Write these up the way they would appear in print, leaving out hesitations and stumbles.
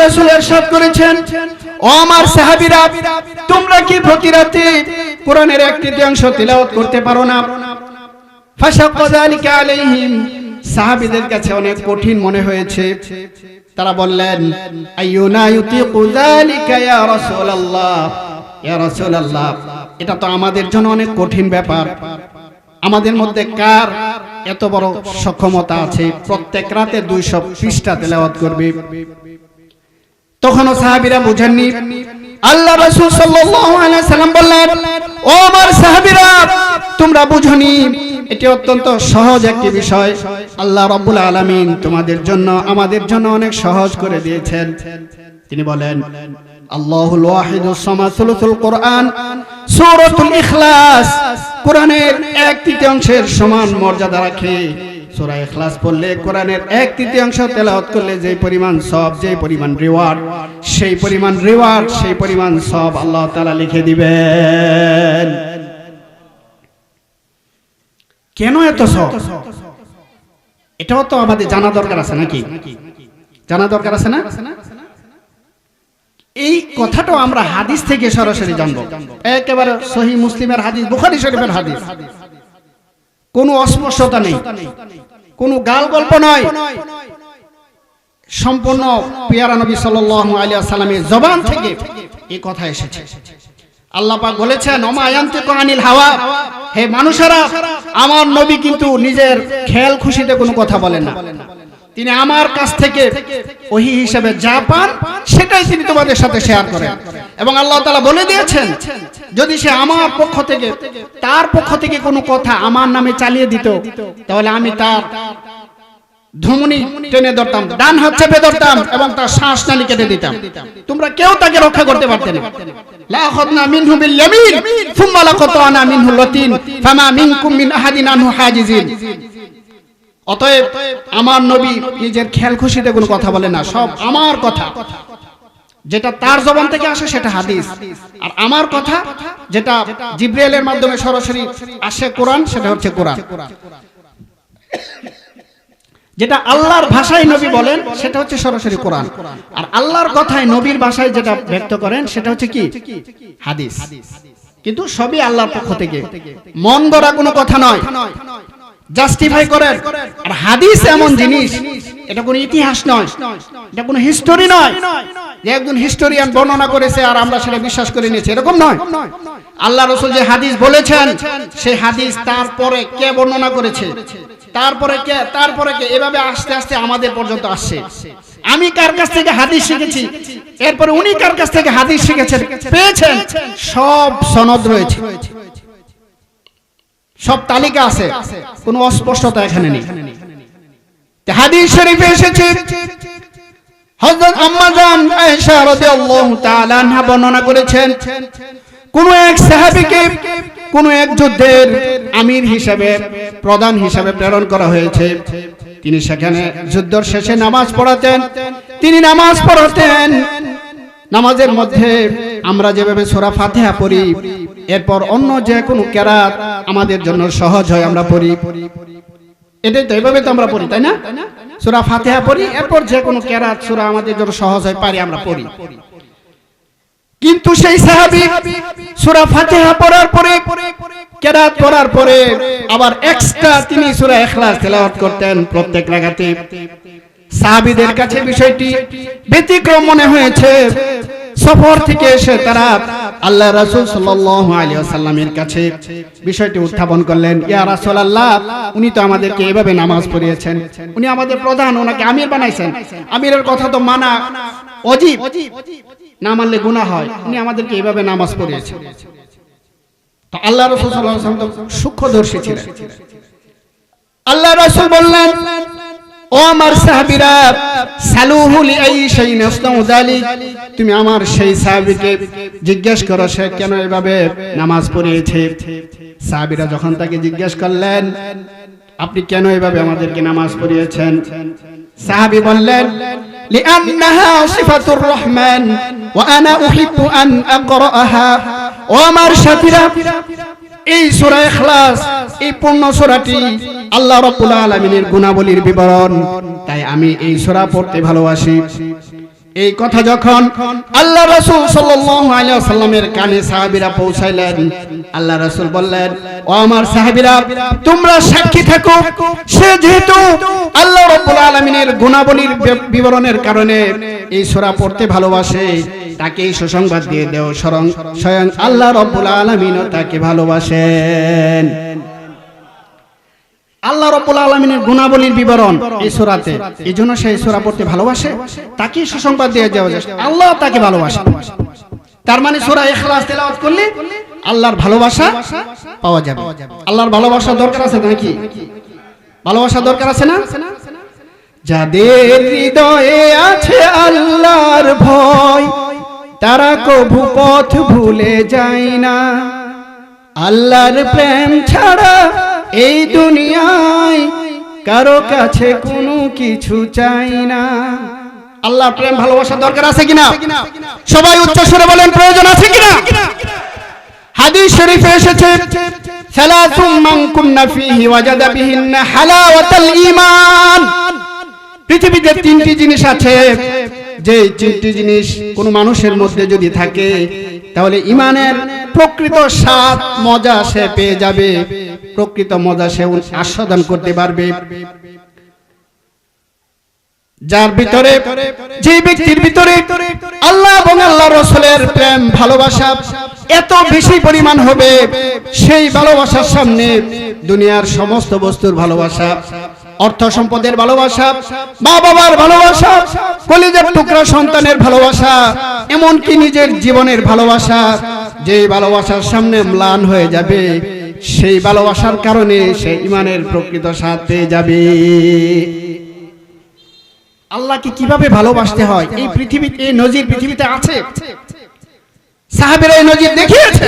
রাসূল ইরশাদ করেছেন, ও আমার সাহাবীরা, তোমরা কি প্রতি রাতে কোরআনের এক তৃতীয়াংশ তিলাওয়াত করতে পারো না? ফাশাক্কা যালিকা আলাইহিম, সাহাবীদের কাছে অনেক কঠিন মনে হয়েছে। তারা বললেন, আইয়ুনা ইউতিকু যালিকা ইয়া রাসূলুল্লাহ, ইয়া রাসূলুল্লাহ, এটা তো আমাদের জন্য অনেক কঠিন ব্যাপার। আমাদের মধ্যে কার এত বড় সক্ষমতা আছে প্রত্যেক রাতে 200 পৃষ্ঠা তেলাওয়াত করবে? তখনও সাহাবীরা বুঝেননি। আল্লাহ রাসূল সাল্লাল্লাহু আলাইহি সাল্লাম বললেন, ও আমার সাহাবীরা, তোমরা বুঝনি, এটি অত্যন্ত সহজ একটি বিষয়। আল্লাহ রাব্বুল আলামিন তোমাদের জন্য আমাদের জন্য অনেক সহজ করে দিয়েছেন। তিনি বলেন, আল্লাহুল ওয়াহিদুস সামাদ, সুলুসুল কোরআন, সূরাতুল ইখলাস কোরআনের 1/3 সমান মর্যাদা রাখে। সূরা ইখলাস পড়লে, কোরআনের 1/3 তেলাওয়াত করলে যে পরিমাণ সওয়াব, যে পরিমাণ রিওয়ার্ড, সেই পরিমাণ রিওয়ার্ড, সেই পরিমাণ সওয়াব আল্লাহ তাআলা লিখে দিবেন। কেন এত সওয়াব? এটাও তো আমাদের জানা দরকার আছে নাকি? জানা দরকার আছে না? এই কথাটাও আমরা হাদিস থেকে সরাসরি জানবো। একেবারে সহিহ মুসলিমের হাদিস, বুখারী শরীফের হাদিস। কোনো অস্পষ্টতা নেই, কোনো গাল গল্প নয়, সম্পূর্ণ পিয়ারা নবী সাল্লাল্লাহু আলাইহি ওয়াসাল্লামের জবান থেকে এই কথা এসেছে। আল্লাহ পাক বলেছেন, ওমা ইয়ানতিকু আনিল হাওয়া, হে মানুষেরা, আমার নবী কিন্তু নিজের খেয়াল খুশিতে কোনো কথা বলেন না। তিনি আমার কাছ থেকে ওহী হিসেবে যা পান সেটাই তিনি তোমাদের সাথে শেয়ার করেন। এবং আল্লাহ তাআলা বলে দিয়েছেন, যদি সে আমার পক্ষ থেকে, তার পক্ষ থেকে কোনো কথা আমার নামে চালিয়ে দিত, তাহলে আমি তার ধমনী টেনে ধরতাম, ডান হাত চেপে ধরতাম এবং তার শ্বাস নালী কেটে দিতাম। তোমরা কেউ তাকে রক্ষা করতে পারতে না। লা আখাযনা মিনহু বিল ইয়ামিন সুম্মা লাকাতানা মিনহু লাতিন ফামা মিনকুম মিন আহাদিন আনহু হাজিজিন। অতএব আমার নবী নিজের খেয়াল খুশিতে কোনো কথা বলে না, সব আমার কথা। যেটা তার জবান থেকে আসে সেটা হাদিস, আর আমার কথা যেটা জিবরাইলের মাধ্যমে সরাসরি আসে কোরআন, সেটা হচ্ছে কোরআন। যেটা আল্লাহর ভাষায় নবী বলেন সেটা হচ্ছে সরাসরি কোরআন, আর আল্লাহর কথায় নবীর ভাষায় যেটা ব্যক্ত করেন সেটা হচ্ছে কি? হাদিস। কিন্তু সবই আল্লাহর পক্ষ থেকে, মন গড়া কোনো কথা নয়, জাস্টিফাই করেন। আর হাদিস এমন জিনিস, এটা কোনো ইতিহাস নয়, এটা কোনো হিস্টোরি নয় যে একজন হিস্টোরিয়ান বর্ণনা করেছে আর আমরা সেটা বিশ্বাস করে নিয়েছি, এরকম নয়। আল্লাহ রাসূল যে হাদিস বলেছেন, সেই হাদিস তারপরে কে বর্ণনা করেছে, তারপরে কে, এভাবে আস্তে আস্তে আমাদের পর্যন্ত আসছে। আমি কার কাছ থেকে হাদিস শিখেছি, এরপরে উনি কার কাছ থেকে হাদিস শিখেছেন, পেয়েছেন, সব সনদ রয়েছে, সব তালিকা আছে, কোনো অস্পষ্টতা এখানে নেই। হাদিস শরীফে এসেছে, হযরত আম্মা জান আয়েশা রাদিয়াল্লাহু তাআলা আনহা বর্ণনা করেছেন, কোন এক সাহাবীকে কোন এক যুদ্ধের আমির হিসেবে, প্রধান হিসেবে প্রেরণ করা হয়েছে। তিনি সেখানে যুদ্ধের শেষে নামাজ পড়াতেন। তিনি নামাজ পড়াতেন, নামাজের মধ্যে আমরা যেভাবে সূরা ফাতিহা পড়ি, এরপর অন্য যে কোনো কিরাত আমাদের জন্য সহজ হয় আমরা পড়ি, এটাই তো, এভাবে তো আমরা পড়ি, তাই না? সূরা ফাতিহা পড়ি, এরপর যে কোনো কিরাত সূরা আমাদের জন্য সহজ হয় পারি আমরা পড়ি। কিন্তু সেই সাহাবী সূরা ফাতিহা পড়ার পরে, কিরাত পড়ার পরে আবার এক্সট্রা তিনি সূরা ইখলাস তেলাওয়াত করতেন প্রত্যেক রাকাতে। সাহাবীদের কাছে বিষয়টি ব্যতিক্রম মনে হয়েছে। সফর থেকে এসে তারা আল্লাহ রাসূল সাল্লাল্লাহু আলাইহি ওয়াসাল্লামের কাছে বিষয়টি উত্থাপন করলেন, ইয়া রাসূলুল্লাহ, উনি তো আমাদেরকে এভাবে নামাজ পড়িয়েছেন, উনি আমাদের প্রধান, ওনাকে আমির বানাইছেন, আমিরের কথা তো মানা ওয়াজিব, না মানলে গুনাহ হয়, উনি আমাদেরকে এভাবে নামাজ পড়িয়েছেন। তো আল্লাহ রাসূল সাল্লাল্লাহু আলাইহি ওয়াসাল্লাম সূক্ষ্মদর্শী ছিলেন। আল্লাহ রাসূল বললেন, ও আমার সাহাবীরা, সালুহু লিআই শাইইন ইয়াসনাউ যালিক, তুমি আমার সেই সাহাবীকে জিজ্ঞেস করো সে কেন এভাবে নামাজ পড়িয়েছে। সাহাবীরা যখন তাকে জিজ্ঞেস করলেন, আপনি কেন এভাবে আমাদেরকে নামাজ পড়িয়েছেন, সাহাবী বললেন, লিআন্নাহা সিফাতুর রহমান ওয়া আনা উহিব্বু আন আকরাআহা। ও আমার সাথীরা, এই সূরা ইখলাস, এই পূর্ণ সূরাটি আল্লাহ রাব্বুল আলামিনের গুণাবলীর বিবরণ, তাই আমি এই সূরা পড়তে ভালোবাসি। এই কথা যখন আল্লাহ রাসূল সাল্লাল্লাহু আলাইহি ওয়াসাল্লামের কানে সাহাবীরা পৌঁছাইলেন, আল্লাহ রাসূল বললেন, ও আমার সাহাবীরা, তোমরা সাক্ষী থাকো, সে যেহেতু আল্লাহ রাব্বুল আলামিনের গুণাবলীর বিবরণের কারণে এই সূরা পড়তে ভালোবাসে, তাকে এই সুসংবাদ দিয়ে দাও, স্বয়ং আল্লাহ রাব্বুল আলামিনও তাকে ভালোবাসেন। আল্লাহ রাব্বুল আলামিনের গুণাবলীর বিবরণ এই সূরাতে, এইজন্য সেই সূরা পড়তে ভালোবাসে, তাকে সুসংবাদ দিয়ে দেওয়া যায় আল্লাহ তাকে ভালোবাসেন। তার মানে সূরা ইখলাস তেলাওয়াত করলে আল্লাহর ভালোবাসা পাওয়া যাবে। আল্লাহর ভালোবাসা দরকার আছে নাকি? ভালোবাসা দরকার আছে না? যাদের হৃদয়ে আছে আল্লাহর ভয়, তারা কভু পথ ভুলে যায় না। আল্লাহর প্রেম ছাড়া এই দুনিয়ায় কারো কাছে কোনো কিছু চাই না। আল্লাহর প্রেম ভালোবাসা দরকার আছে কিনা? সবাই উচ্চ স্বরে বলেন, প্রয়োজন আছে কিনা? হাদিস শরীফে এসেছে, সালাতুম মান কুন্না ফীহি ওয়াজাদা বিহিন্না হালাওয়াতাল ঈমান। পৃথিবীতে তিনটি জিনিস আছে, যে তিনটি জিনিস কোন মানুষের মধ্যে যদি থাকে তাহলে ঈমানের প্রকৃত স্বাদ মজা সে পেয়ে যাবে, প্রকৃত মজা সে আস্বাদন করতে পারবে। যার ভিতরে, যে ব্যক্তির ভিতরে আল্লাহ এবং আল্লাহ রাসূলের প্রেম ভালোবাসা এত বেশি পরিমাণ হবে, সেই ভালোবাসার সামনে দুনিয়ার সমস্ত বস্তুর ভালোবাসা, অর্থ সম্পদের ভালোবাসা, মা বাবার ভালোবাসা, কলিজার টুকরা সন্তানের ভালোবাসা, এমনকি নিজের জীবনের ভালোবাসা, যে ভালোবাসার সামনে ম্লান হয়ে যাবে, সেই ভালোবাসার কারণে সে ঈমানের প্রকৃত স্বাদ পেয়ে যাবে। আল্লাহকে কিভাবে ভালোবাসতে হয় এই পৃথিবীতে, এই নজির পৃথিবীতে আছে। সাহাবীরা এই নজির দেখিয়েছে।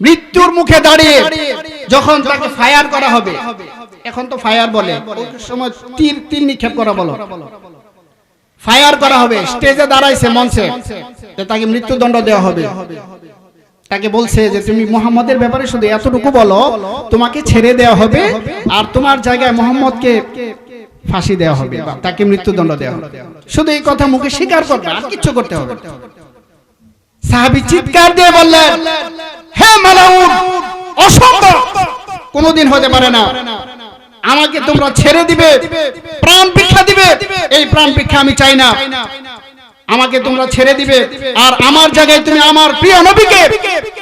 মৃত্যুর মুখে দাঁড়িয়ে যখন তাকে ফায়ার করা হবে, এখন তো ফায়ার বলে, ওই সময় তীর নিক্ষেপ করা বলো, ফায়ার করা হবে, স্টেজে দাঁড়াইছে মঞ্চে, তাকে মৃত্যুদণ্ড দেওয়া হবে। তাকে বলছে যে তুমি মুহাম্মদের ব্যাপারে শুধু এতটুকু বলো, তোমাকে ছেড়ে দেওয়া হবে, আর তোমার জায়গায় মুহাম্মদকে ফাঁসি দেওয়া হবে, তাকে মৃত্যুদণ্ড দেওয়া হবে। শুধু এই কথা মুখে স্বীকার করবে, আর কিছু করতে হবে। সাহাবী চিৎকার দিয়ে বললেন, হে মালাউন, অসম্ভব, কোনোদিন হতে পারে না। আমাকে তোমরা ছেড়ে দিবে, প্রাণ ভিক্ষা দিবে, এই প্রাণ ভিক্ষা আমি চাই না। আমাকে তোমরা ছেড়ে দিবে আর আমার জায়গায় তুমি আমার প্রিয় নবীকে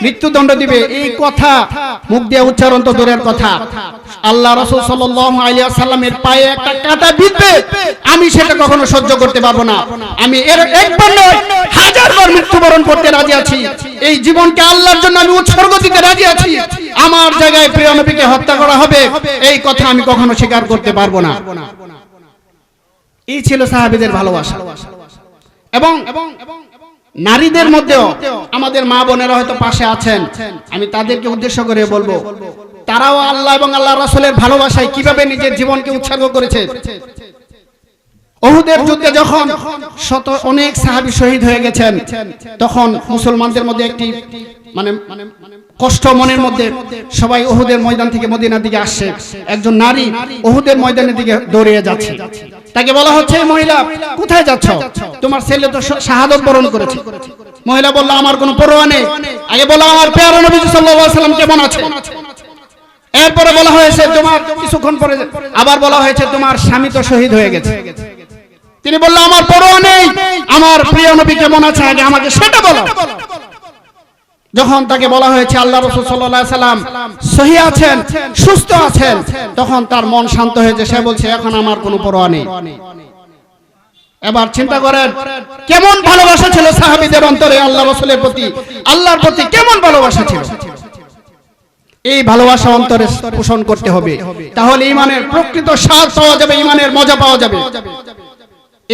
মৃত্যুদণ্ড দিবে, এই কথা মুখ দিয়ে উচ্চারণ তো দূরের কথা, আল্লাহ রাসূল সাল্লাল্লাহু আলাইহি ওয়াসাল্লামের পায়ে একটা কাঁটা বিঁধবে, আমি সেটা কখনো সহ্য করতে পারবো না। আমি এর একবার নয় হাজারবার মৃত্যুবরণ করতে রাজি আছি, এই জীবনকে আল্লাহর জন্য আমি উৎসর্গ দিতে রাজি আছি। আমার জায়গায় প্রিয় নবীকে হত্যা করা হবে, এই কথা আমি কখনো স্বীকার করতে পারবো না। এই ছিল সাহাবীদের ভালোবাসা। এবং নারীদের মধ্যেও আমাদের মা বোনেরা হয়তো পাশে আছেন, আমি তাদেরকে উদ্দেশ্য করে বলবো, তারাও আল্লাহ এবং আল্লাহ রাসূলের ভালোবাসায় কিভাবে নিজের জীবনকে উৎসর্গ করেছে। উহুদের যুদ্ধে যখন অনেক সাহাবী শহীদ হয়ে গেছেন, তখন মুসলমানদের মধ্যে একটি মানে কষ্ট মনের মধ্যে, সবাই উহুদের ময়দান থেকে মদিনার দিকে আসছে। একজন নারী উহুদের ময়দানের দিকে দৌড়িয়ে যাচ্ছে, তাকে বলা হচ্ছে, মহিলা কোথায় যাচ্ছ? তোমার ছেলে তো শাহাদাত বরণ করেছে। মহিলা বলল, আমার কোনো পরোয়া নেই। আগে বলা, আমার প্যারা নবী সাল্লাল্লাহু আলাইহি ওয়াসাল্লাম কেমন আছে? এরপরে বলা হয়েছে, তোমার কিছুক্ষণ পরে আবার বলা হয়েছে, তোমার স্বামী তো শহীদ হয়ে গেছে। তিনি বলল, আমার পরোয়া নেই, আমার প্রিয় নবী কেমন আছে আগে আমাকে সেটা বলো। যখন তাকে বলা হয়েছে আল্লাহ রাসূল সাল্লাল্লাহু আলাইহি ওয়াসাল্লাম সহিহ আছেন, সুস্থ আছেন, তখন তার মন শান্ত হয়েছে, সে বলছে, এখন আমার কোনো পরোয়া নেই। এবার চিন্তা করেন কেমন ভালোবাসা ছিল সাহাবীদের অন্তরে আল্লাহ রাসূলের প্রতি, আল্লাহর প্রতি কেমন ভালোবাসা ছিল। এই ভালোবাসা অন্তরে পোষণ করতে হবে, তাহলে ঈমানের প্রকৃত স্বাদ পাওয়া যাবে, ঈমানের মজা পাওয়া যাবে।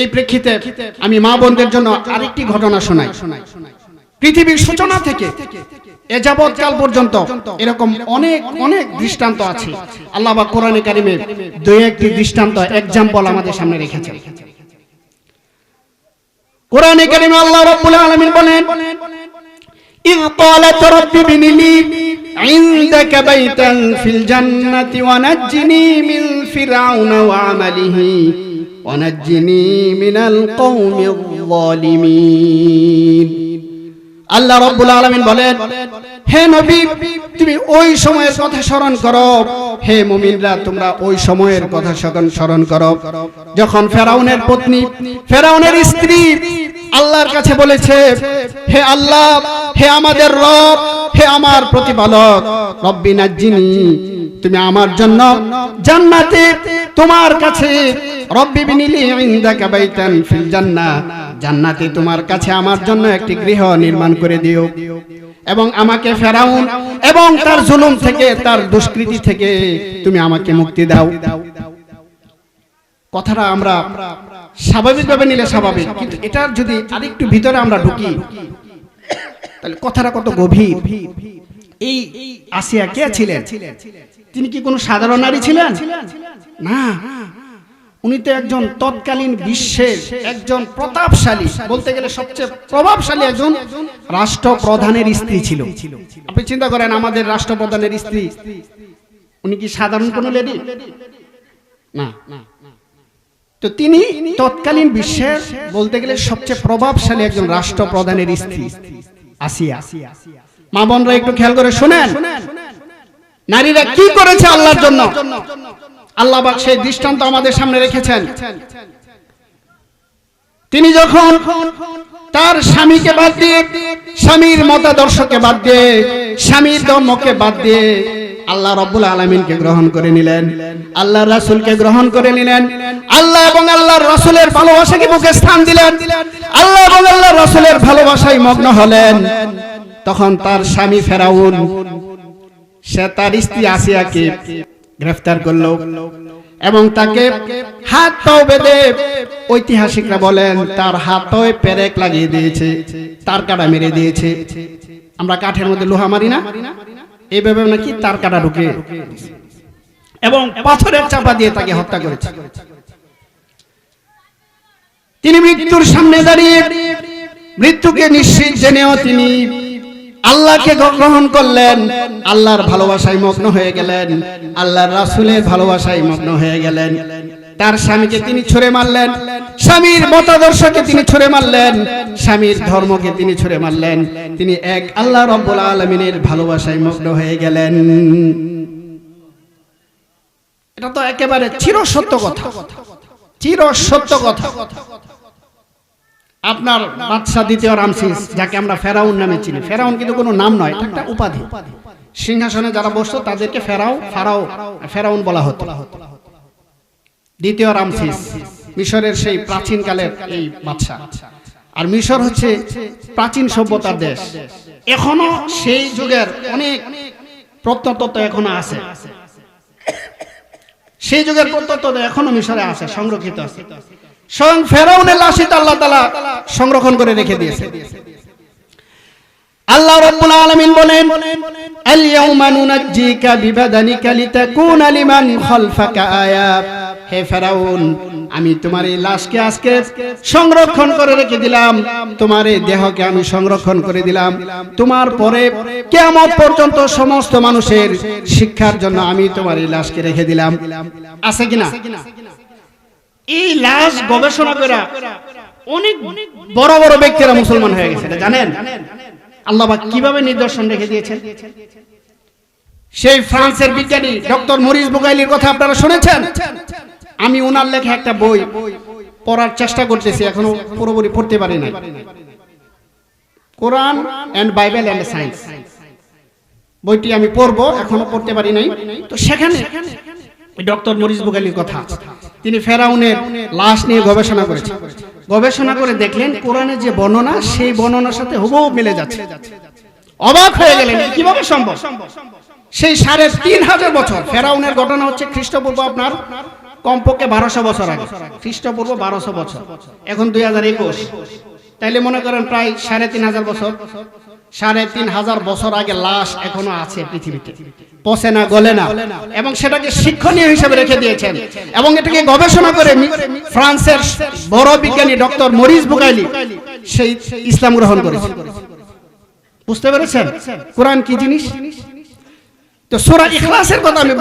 এই প্রেক্ষিতে আমি মা বোনদের জন্য আরেকটি ঘটনা শোনাই। পৃথিবীর সূচনা থেকে এ যাবৎকাল পর্যন্ত এরকম অনেক অনেক দৃষ্টান্ত আছে। আল্লাহ পাক কোরআনে কারিমে দুই একটি দৃষ্টান্ত, এক্সাম্পল আমাদের সামনে রেখেছেন। কোরআনে কারিমে আল্লাহ রাব্বুল আলামিন বলেন, ইয ক্বালাত রাব্বি বিনি লি ইনদাকা বাইতান ফিল জান্নাতি ওয়া নাজ্জিনি মিন ফিরআউনা ওয়া আমালিহি ওয়ানাজ্জিনি মিনাল কওমিয যালিমিন। আল্লাহ রাব্বুল আলামিন বলেন, হে নবী তুমি ওই সময়ের কথা স্মরণ করো, হে মুমিনরা তোমরা ওই সময়ের কথা স্মরণ করো যখন ফেরাউনের পত্নী, ফেরাউনের স্ত্রী আল্লাহর কাছে বলেছে, হে আল্লাহ, হে আমাদের রব, হে আমার প্রতিপালক, রব্বি নাজ্জিনি, তুমি আমার জন্য জান্নাতে তোমার কাছে, রব্বি বিনিলি ইনদাকা বাইতান ফিল জান্নাহ, জান্নাতে তোমার কাছে আমার জন্য একটি গৃহ নির্মাণ করে দিও, এবং আমাকে ফেরাউন এবং তার জুলুম থেকে, তার দুষ্কৃতি থেকে তুমি আমাকে মুক্তি দাও। কথাটা আমরা স্বাভাবিকভাবে নিলে স্বাভাবিক, কিন্তু এটার যদি আরেকটু ভিতরে আমরা ঢুকি তাহলে কথাটা কত গভীর। এই আসিয়া কে ছিলেন? তিনি কি কোনো সাধারণ নারী ছিলেন? না, উনি তো একজন তৎকালীন বিশ্বের একজন প্রতাপশালী, বলতে গেলে সবচেয়ে প্রভাবশালী একজন রাষ্ট্রপ্রধানের স্ত্রী ছিল। আপনি চিন্তা করেন, আমাদের রাষ্ট্রপ্রধানের স্ত্রী, উনি কি সাধারণ কোনো লেডি? না। তো তিনি তৎকালীন বিশ্বের বলতে গেলে সবচেয়ে প্রভাবশালী একজন রাষ্ট্রপ্রধানের স্ত্রী আসিয়া। মা বোনরা একটু খেয়াল করে শুনেন, নারীরা কি করেছে আল্লাহর জন্য। আল্লাহ পাক সেই দৃষ্টান্ত আমাদের সামনে রেখেছেন। তিনি যখন তার স্বামীকে বাদ দিয়ে, স্বামীর মতাদর্শকে বাদ দিয়ে, স্বামীর ধর্মকে বাদ দিয়ে আল্লাহ রাব্বুল আলামিনকে গ্রহণ করে নিলেন, আল্লাহর রাসূলকে গ্রহণ করে নিলেন, আল্লাহ এবং আল্লাহর রাসূলের ভালোবাসাকে মুখে স্থান দিলেন, আল্লাহ এবং আল্লাহর রাসূলের ভালোবাসায় মগ্ন হলেন। তখন তার স্বামী ফেরাউন, সে তার স্ত্রী আসিয়াকে গ্রেফতার করলো এবং তাকে হাত পাও বেঁধে, ঐতিহাসিকরা বলেন তার হাতে পেরেক লাগিয়ে দিয়েছে, তার কাটা মেরে দিয়েছে। আমরা কাঠের মধ্যে লোহা মারি না, এইভাবে নাকি তার কাটা ঢুকে, এবং পাথরের চাপা দিয়ে তাকে হত্যা করেছে। তিনি মৃত্যুর সামনে দাঁড়িয়ে মৃত্যুকে নিশ্চিত জেনেও তিনি আল্লাহকে গ্রহণ করলেন, আল্লাহর ভালোবাসায় মগ্ন হয়ে গেলেন, আল্লাহর রাসূলের ভালোবাসায় মগ্ন হয়ে গেলেন। তার স্বামীকে তিনি ছুঁড়ে মারলেন, স্বামীর মতাদর্শকে তিনি ছুঁড়ে মারলেন, স্বামীর ধর্মকে তিনি ছুঁড়ে মারলেন। তিনি এক আল্লাহ রাব্বুল আলামিনের ভালোবাসায় মগ্ন হয়ে গেলেন। এটা তো একেবারে চিরসত্য কথা, চিরসত্য কথা। আপনার বাদশা দ্বিতীয় রামসিস, যাকে আমরা ফেরাউন নামে চিনি, ফেরাউন কিন্তু কোনো নাম নয়, এটা একটা উপাধি। সিংহাসনে যারা বসতো তাদেরকে ফেরাউন বলা হতো। দ্বিতীয় রামসিস মিশরের সেই প্রাচীন কালের এই বাদশা। আর মিশর হচ্ছে প্রাচীন সভ্যতার দেশ। এখনো সেই যুগের অনেক প্রত্নতত্ত্ব এখনো আছে, সেই যুগের প্রত্নতত্ত্ব এখনো মিশরে আছে, সংরক্ষিত আছে। স্বয়ং ফেরাউনের লাশই আল্লাহ তাআলা সংরক্ষণ করে রেখে দিয়েছে। আল্লাহ রাব্বুল আলামিন বলেন, আল ইয়াউমা নুনাজ্জিকা বিবাদানিকা লিতাকুনা লিমান খালফাকা আয়া। হে ফেরাউন, আমি তোমার এই লাশকে আজকে সংরক্ষণ করে রেখে দিলাম, তোমার এই দেহকে আমি সংরক্ষণ করে দিলাম, তোমার পরে কিয়ামত পর্যন্ত সমস্ত মানুষের শিক্ষার জন্য আমি তোমার এই লাশকে রেখে দিলাম। আছে কিনা? এই লাশ গবেষণা করে অনেক বড় বড় ব্যক্তিরা মুসলমান হয়ে গেছে, জানেন? আল্লাহ পাক কিভাবে নিদর্শন রেখে দিয়েছেন। সেই ফ্রান্সের বিজ্ঞানী ডক্টর মরিস বুকাইলির কথা আপনারা শুনেছেন? আমি ওনার লেখা একটা বই পড়ার চেষ্টা করতেছি, এখনো পুরোপুরি পড়তে পারি নাই, কোরআন এন্ড বাইবেল এন্ড সায়েন্স। বইটি আমি পড়বো, এখনো পড়তে পারি নাই। তো সেখানে ডক্টর মরিস বুকাইলির কথা, তিনি ফেরাউনের লাশ নিয়ে গবেষণা করেছেন। গবেষণা করে দেখলেন কোরআনের যে বর্ণনা, সেই বর্ণনার সাথে হুবহু মিলে যাচ্ছে। অবাক হয়ে গেলেন, কিভাবে সম্ভব? সেই ৩৫০০ বছর, ফেরাউনের ঘটনা হচ্ছে খ্রিস্টপূর্ব আপনার কমপক্ষে ১২০০ বছর আগে, খ্রিস্টপূর্ব ১২০০ বছর, এখন ২০২১, তাইলে মনে করেন প্রায় ৩৫০০ বছর। ৩৫০০ বছর আগে লাশ এখনো আছে পৃথিবীতে, পচে না, গলে না, এবং সেটাকে শিক্ষণীয় হিসেবে রেখে দিয়েছেন। এবং এটাকে গবেষণা করে ফ্রান্সের বড় বিজ্ঞানী ডক্টর মরিস বুকাইলি সেই ইসলাম গ্রহণ করেছেন। বুঝতে পেরেছেন কোরআন কি জিনিস? তো সূরা ইখলাসের কথা আমি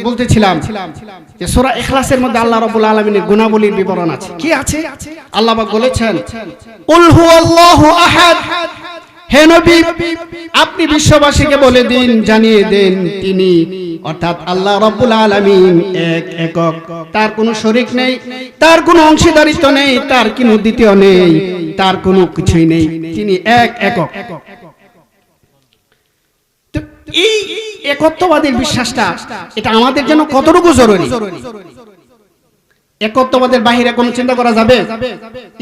বলতেছিলাম যে সূরা ইখলাসের মধ্যে আল্লাহ রাব্বুল আলামিনের গুণাবলীর বিবরণ আছে। কি আছে? আল্লাহ পাক বলেছেন, কুল হুয়াল্লাহু আহাদ, হে নবী আপনি বিশ্ববাসীকে বলে দিন, জানিয়ে দেন, তিনি অর্থাৎ আল্লাহ রাব্বুল আলামিন এক একক, তার কোনো শরীক নেই, তার কোনো অংশীদারিত্ব নেই, তার কোনো দ্বিতীয় নেই, তার কোনো কিছুই নেই, তিনি এক একক। এই একত্ববাদের বিশ্বাসটা এটা আমাদের জন্য কতটুকু জরুরি? একত্ববাদের বাহিরে কোনো চিন্তা করা যাবে?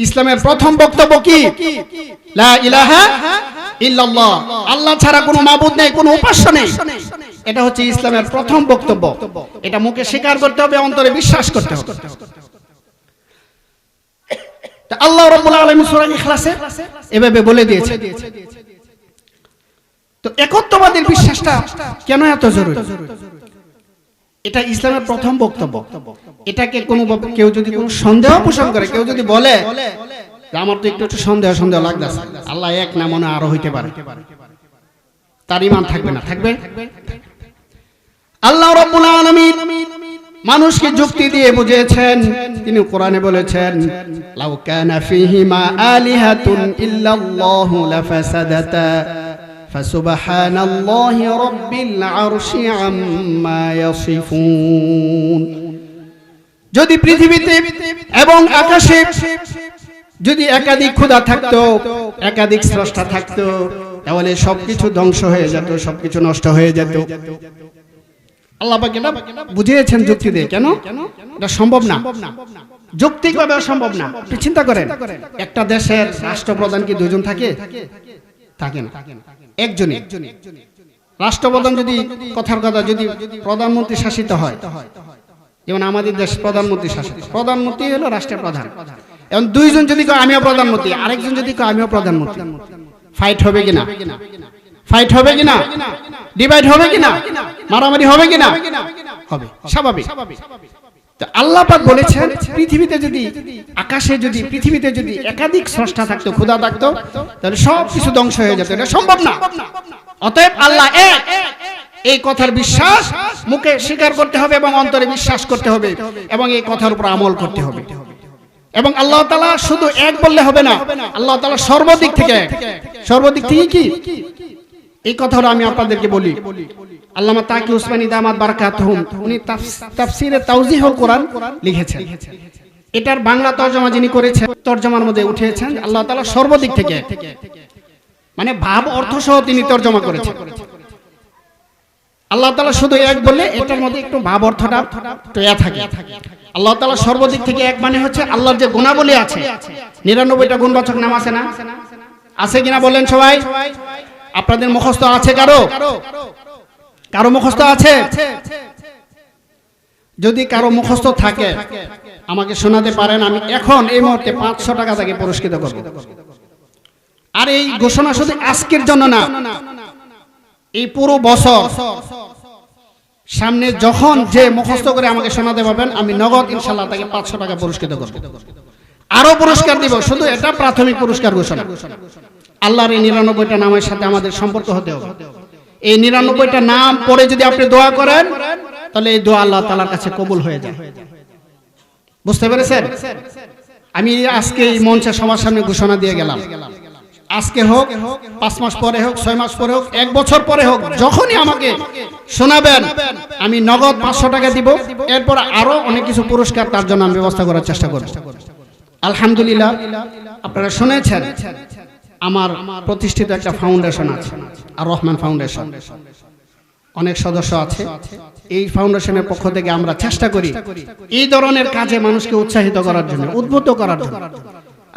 ইসলামের প্রথম বক্তব্য কি? লা ইলাহা ইল্লাল্লাহ, আল্লাহ ছাড়া কোনো মাবুদ নেই, কোনো উপাস্য নেই। এটা হচ্ছে ইসলামের প্রথম বক্তব্য। এটা মুখে স্বীকার করতে হবে, অন্তরে বিশ্বাস করতে হবে। আল্লাহ রাব্বুল আলামিন সূরা ইখলাসে এভাবে বলে দিয়েছে। তো একত্ববাদের বিশ্বাসটা কেন এত জরুরি? এটা ইসলামের প্রথম বক্তব্য। এটাকে কেউ যদি কোনো সন্দেহ পোষণ করে, কেউ যদি বলে আমার তো একটু সন্দেহ লাগতেছে, আল্লাহ এক না, মনে আরো হইতে পারে, তার ঈমান থাকবে না। থাকবে? আল্লাহ রাব্বুল আলামিন মানুষকে যুক্তি দিয়ে বুঝিয়েছেন। তিনি কোরআনে বলেছেন, লাউ কানা ফীহিমা আলিহাতুন ইল্লাল্লাহু লাফাসাদাতা ফাসুবহানাল্লাহি রাব্বিল আরশি আম্মা ইয়াসিফুন। যদি পৃথিবীতে এবং আকাশে যদি একাধিক খোদা থাকতো, একাধিক স্রষ্টা থাকতো, তাহলে সবকিছু ধ্বংস হয়ে যেত, সবকিছু নষ্ট হয়ে যেত। আল্লাহ পাক এটা বুঝিয়েছেন যুক্তি দিয়ে। কেন? এটা সম্ভব না, যৌক্তিকভাবে সম্ভব না। আপনি চিন্তা করেন, একটা দেশের রাষ্ট্রপ্রধান কি দুজন থাকে? থাকে না, একজনই। রাষ্ট্রপ্রধান যদি কথার কথা যদি প্রধানমন্ত্রী শাসিত হয়, যেমন আমাদের দেশ প্রধানমন্ত্রী শাসিত, প্রধানমন্ত্রী হলো রাষ্ট্রের প্রধান। এখন দুইজন যদি কয় আমিও প্রধানমন্ত্রী, আরেকজন যদি কয় আমিও প্রধানমন্ত্রী, ফাইট হবে কিনা? ফাইট হবে কিনা? ডিভাইড হবে কিনা? মারামারি হবে কিনা? হবে, স্বাভাবিক। তো আল্লাহ পাক বলেছেন, পৃথিবীতে যদি আকাশে যদি পৃথিবীতে যদি একাধিক স্রষ্টা থাকতো, খোদা থাকতো, তাহলে সব কিছু ধ্বংস হয়ে যেত। এটা সম্ভব না। অতএব আল্লাহ এক, এই কথার বিশ্বাস মুখে স্বীকার করতে হবে এবং অন্তরে বিশ্বাস করতে হবে এবং এই কথার উপর আমল করতে হবে। এবং আল্লাহ তাআলা শুধু এক বললে হবে না, আল্লাহ তাআলা সর্বদিক থেকে এক। সর্বদিক থেকে কি? এই কথাটা আমি আপনাদেরকে বলি। আল্লামা তাকি উসমানী দামাত বারাকাতুহুম উনি তাফসীরে তাওজিহুল কোরআন লিখেছেন। এটার বাংলা তরজমা যিনি করেছেন, তরজমার মধ্যে উঠিয়েছেন আল্লাহ তাআলা সর্বদিক থেকে, মানে ভাব অর্থ সহ তিনি তরজমা করেছেন। আল্লাহ তাআলা শুধু এক বললে এটার মধ্যে একটু ভাব অর্থটা টয়া থাকে। আল্লাহ তাআলা সর্বদিক থেকে এক মানে হচ্ছে আল্লাহর যে গুণাবলী আছে, 99টা গুণবাচক নাম আছে না? আছে কিনা বলেন সবাই? আপনাদের মুখস্থ আছে? কারো মুখস্থ আছে? যদি কারো মুখস্থ থাকে আমাকে শোনাতে পারেন, আমি এখন এই মুহূর্তে 500 টাকা থেকে পুরস্কৃত করব। আর এই ঘোষণা শুধু আজকের জন্য না, এই পুরো বছর সামনে যখন যে মুখস্থ করে আমাকে শোনাতে পারবেন, আমি নগদ ইনশাআল্লাহ তাকে 500 টাকা পুরস্কৃত করব। আরো পুরস্কার দিব, শুধু এটা প্রাথমিক পুরস্কার ঘোষণা। আল্লাহর এই 99টা নামের সাথে আমাদের সম্পর্ক হতে হবে। এই 99টা নাম পড়ে যদি আপনি দোয়া করেন, তাহলে এই দোয়া আল্লাহ তাআলার কাছে কবুল হয়ে যায়। বুঝতে পেরেছেন? আমি আজকে এই মঞ্চে সবার সামনে ঘোষণা দিয়ে গেলাম, আজকে হোক, 5 মাস পরে হোক, 6 মাস পরে হোক, 1 বছর পরে হোক, যখনই আমাকে শোনাবেন আমি নগদ 500 টাকা দিব। এরপর আরো অনেক কিছু পুরস্কার তার জন্য আমি ব্যবস্থা করার চেষ্টা করব। আলহামদুলিল্লাহ, আপনারা শুনেছেন আমার প্রতিষ্ঠিত একটা ফাউন্ডেশন আছে, আর রহমান ফাউন্ডেশন। অনেক সদস্য আছে। এই ফাউন্ডেশনের পক্ষ থেকে আমরা চেষ্টা করি এই ধরনের কাজে মানুষকে উৎসাহিত করার জন্য, উদ্বুদ্ধ করার জন্য।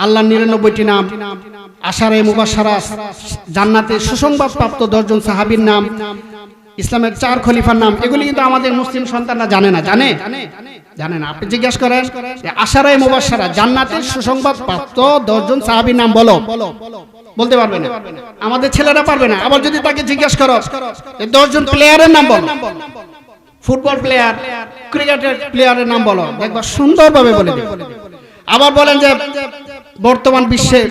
আল্লাহর 99টি নাম, আশারে মুবাশশারা, জান্নাতে সুসংবাদ প্রাপ্ত 10 জন সাহাবীর নাম, ইসলামের 4 খলিফার নাম, এগুলি কিন্তু আমাদের মুসলিম সন্তানরা জানে না। জানে না? আপনি জিজ্ঞেস করেন যে আশারে মুবাশশারা, জান্নাতের সুসংবাদ প্রাপ্ত 10 জন সাহাবীর নাম বলো, বলতে পারবে না। আমাদের ছেলেরা পারবে না। আবার যদি তাকে জিজ্ঞেস করো 10 জন প্লেয়ারের নাম বলো, ফুটবল প্লেয়ার, ক্রিকেটের প্লেয়ারের নাম বলো, দেখবা সুন্দরভাবে বলে দেবে। আবার বলেন যে বর্তমান বিশ্বের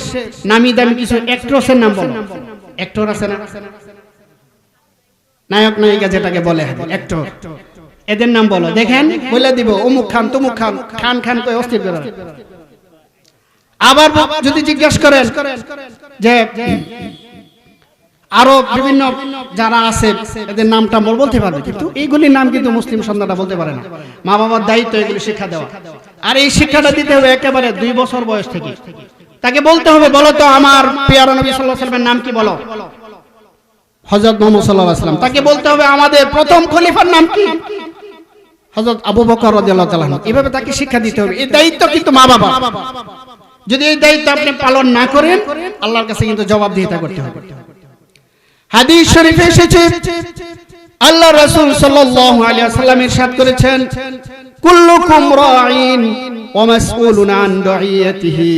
নামি দামি কিছু অ্যাক্ট্রেসের নাম বলো, অ্যাক্টর আছে না? নায়ক নায়িকা যেটাকে বলে অ্যাক্টর, এদের নাম বলো, দেখেন বলে দিব অমুক খান তমুক খান, খান খান কই অস্থির করে। আবার যদি জিজ্ঞেস করেন যে আরো বিভিন্ন যারা আছে এদের নামটা বলতে পারবে, কিন্তু এইগুলির নাম কিন্তু মুসলিম সন্তানরা বলতে পারে না। মা বাবার দায়িত্ব এগুলি শিক্ষা দেওয়া, আর এই শিক্ষাটা দিতে হবে একেবারে 2 বছর বয়স থেকে। তাকে বলতে হবে, বলো তো আমার প্রিয় নবী সাল্লাল্লাহু আলাইহি ওয়াসাল্লামের নাম কি, বলো হযরত মুহাম্মদ সাল্লাল্লাহু আলাইহি ওয়াসাল্লাম। তাকে বলতে হবে আমাদের প্রথম খলিফার নাম কি, হযরত আবু বকর রাদিয়াল্লাহু তাআলা। এইভাবে তাকে শিক্ষা দিতে হবে। এই দায়িত্ব কিন্তু মা বাবা। যদি এই দায়িত্ব আপনি পালন না করেন, আল্লাহর কাছে কিন্তু জবাবদিহিতা করতে হবে। হাদিস শরীফে এসেছে, আল্লাহ রাসূল সাল্লাল্লাহু আলাইহি ওয়াসাল্লাম ইরশাদ করেছেন, কুল্লুকুম রাঈন ওয়া মাসউলুন আন রাইয়াতিহি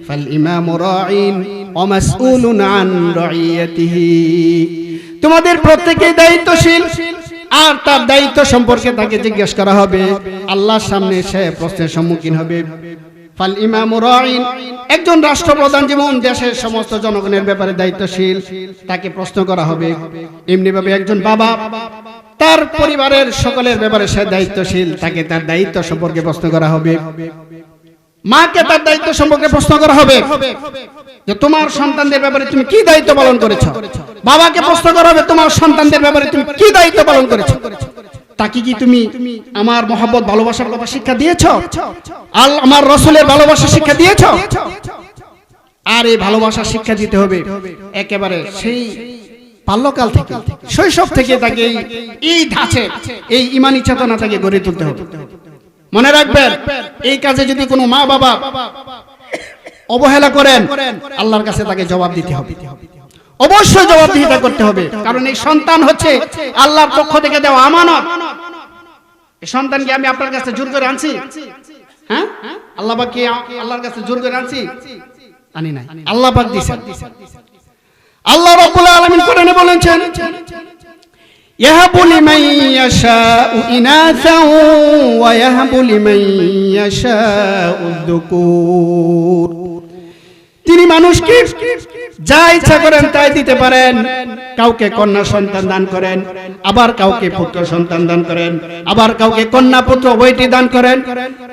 ফাল ইমামু রাঈন ওয়া মাসউলুন আন রাইয়াতিহি। তোমাদের প্রত্যেকেই দায়িত্বশীল, আর তার দায়িত্ব সম্পর্কে তাকে জিজ্ঞেস করা হবে। আল্লাহর সামনে সে প্রশ্নের সম্মুখীন হবে। ফাল ইমামু রাঈন, একজন রাষ্ট্রপ্রধান যেমন দেশের সমস্ত জনগণের ব্যাপারে দায়িত্বশীল, তাকে প্রশ্ন করা হবে। এমনি ভাবে একজন বাবা তার পরিবারের সকলের ব্যাপারে সে দায়িত্বশীল, তাকে তার দায়িত্ব সম্পর্কে প্রশ্ন করা হবে। মাকে তার দায়িত্ব সম্পর্কে প্রশ্ন করা হবে যে তোমার সন্তানদের ব্যাপারে তুমি কি দায়িত্ব পালন করেছো। বাবাকে প্রশ্ন করা হবে তোমার সন্তানদের ব্যাপারে তুমি কি দায়িত্ব পালন করেছো। তাকে কি তুমি আমার মহব্বত ভালোবাসার কথা শিক্ষা দিয়েছো, আমার রাসূলের ভালোবাসা শিক্ষা দিয়েছো। আর এই ভালোবাসা শিক্ষা দিতে হবে একেবারে সেই বাল্যকাল থেকে, শৈশব থেকে তাকে এই ধাঁচে এই ঈমানি চেতনা থেকে গড়ে তুলতে হবে। মনে রাখবেন, এই কাজে যদি কোনো মা বাবা অবহেলা করেন, আল্লাহর কাছে তাকে জবাব দিতে হবে, অবশ্যই জবাবদিহিতা করতে হবে। কারণ এই সন্তান হচ্ছে আল্লাহর পক্ষ থেকে দেওয়া আমানত। এই সন্তানকে আমি আপনার কাছে জোর করে আনছি? হ্যাঁ, আল্লাহ পাক কি আল্লাহর কাছে জোর করে আনছি? আনি নাই, আল্লাহ পাক দিয়েছেন। আল্লাহ রাব্বুল আলামিন কোরআনে বলেছেন, ইয়াহাবু লিমান ইয়াশাউ ইনাসা ওয়া ইয়াহাবু লিমান ইয়াশাউ যুকুর। তিনি মানুষকে যা ইচ্ছা করেন তাই দিতে পারেন। কাউকে কন্যা সন্তান দান করেন, আবার কাউকে পুত্র সন্তান দান করেন, আবার কাউকে কন্যা পুত্র উভয়টি দান করেন,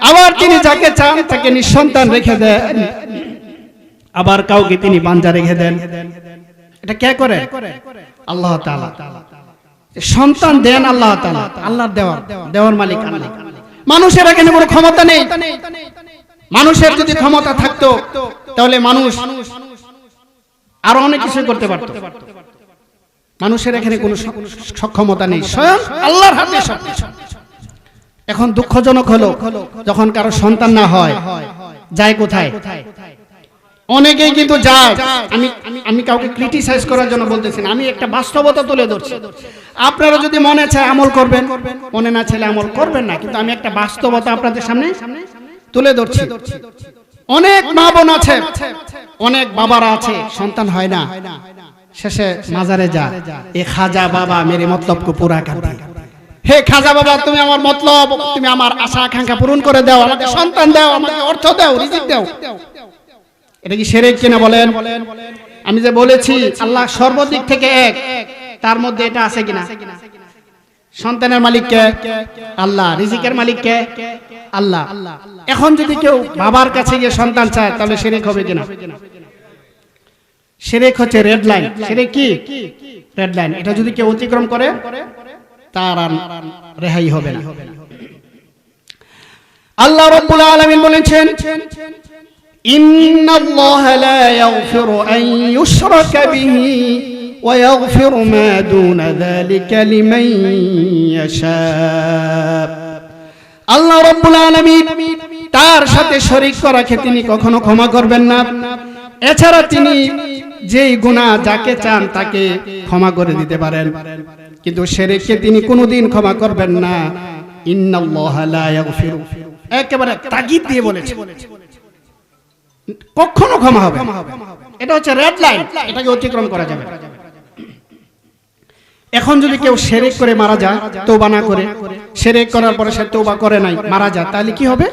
আবার তিনি যাকে চান তাকে নিঃসন্তান রেখে দেন, আবার কাউকে তিনি বাঞ্জা রেখে দেন। এটা কে করে? আল্লাহ তাআলা। সন্তান দেন আল্লাহ তাআলা, আল্লাহর দেওয়ার মালিক আল্লাহ। মানুষের এখানে কোনো ক্ষমতা নেই। মানুষের যদি ক্ষমতা থাকতো তাহলে মানুষ আরো অনেক কিছু করতে পারত। মানুষের এখানে কোনো সক্ষমতা নেই, স্বয়ং আল্লাহর হাতে সবকিছু। এখন দুঃখজনক হলো যখন কারো সন্তান না হয়, যায় কোথায়? অনেকেই কিন্তু যায়। আমি কাউকে ক্রিটিসাইজ করার জন্য বলতেছি না, আমি একটা বাস্তবতা তুলে ধরছি। আপনারা যদি মনে চায় আমল করবেন, মনে না চাইলে আমল করবেন না, কিন্তু আমি একটা বাস্তবতা আপনাদের সামনে তুলে ধরছি। অনেক মা বোন আছে, অনেক বাবারা আছে, সন্তান হয় না, শেষে মাজারে যা, এ খাজা বাবা মেরে মতলব কো পুরা কর দে। হে খাজা বাবা, তুমি আমার মতলব, তুমি আমার আশা আকাঙ্ক্ষা পূরণ করে দাও, আমাকে সন্তান দাও, আমাকে অর্থ দাও, রিজিক দাও। এটা কি শিরক কিনা বলেন? আমি যে বলেছি আল্লাহ সর্বদিক থেকে এক, তার মধ্যে এটা আছে কিনা? সন্তানের মালিক কে? আল্লাহ। রিজিকের মালিক কে? আল্লাহ। এখন যদি কেউ বাবার কাছে গিয়ে সন্তান চায় তাহলে শিরক হবে কিনা? শিরক হচ্ছে রেড লাইন। শিরক কি? Red line. এটা যদি কেউ অতিক্রম করে তার আর রেহাই হবে না। আল্লাহ রাব্বুল আলামিন বলেছেন, ইন্নাল্লাহা লা ইয়াগফিরু আন ইউশরাকা বিহি ওয়া ইয়াগফিরু মা দুনা যালিকা লিমান ইয়াশা। আল্লাহ রাব্বুল আলামিন তার সাথে শরীক করাকে তিনি কখনো ক্ষমা করবেন না। এছাড়া তিনি যেই গুনাহ যাকে চান তাকে ক্ষমা করে দিতে পারেন, কিন্তু শিরককে তিনি কোনোদিন ক্ষমা করবেন না। ইন্নাল্লাহা লা ইয়াগফিরু, একেবারে তাগিদ দিয়ে বলেছে, কখনো ক্ষমা হবে। এটা হচ্ছে রেড লাইন, এটাকে অতিক্রম করা যাবে। এখন যদি কেউ শিরক করে মারা যায়, তওবা না করে, শিরক করার পরে সে তওবা করে নাই, মারা যায়, তাহলে কি হবে?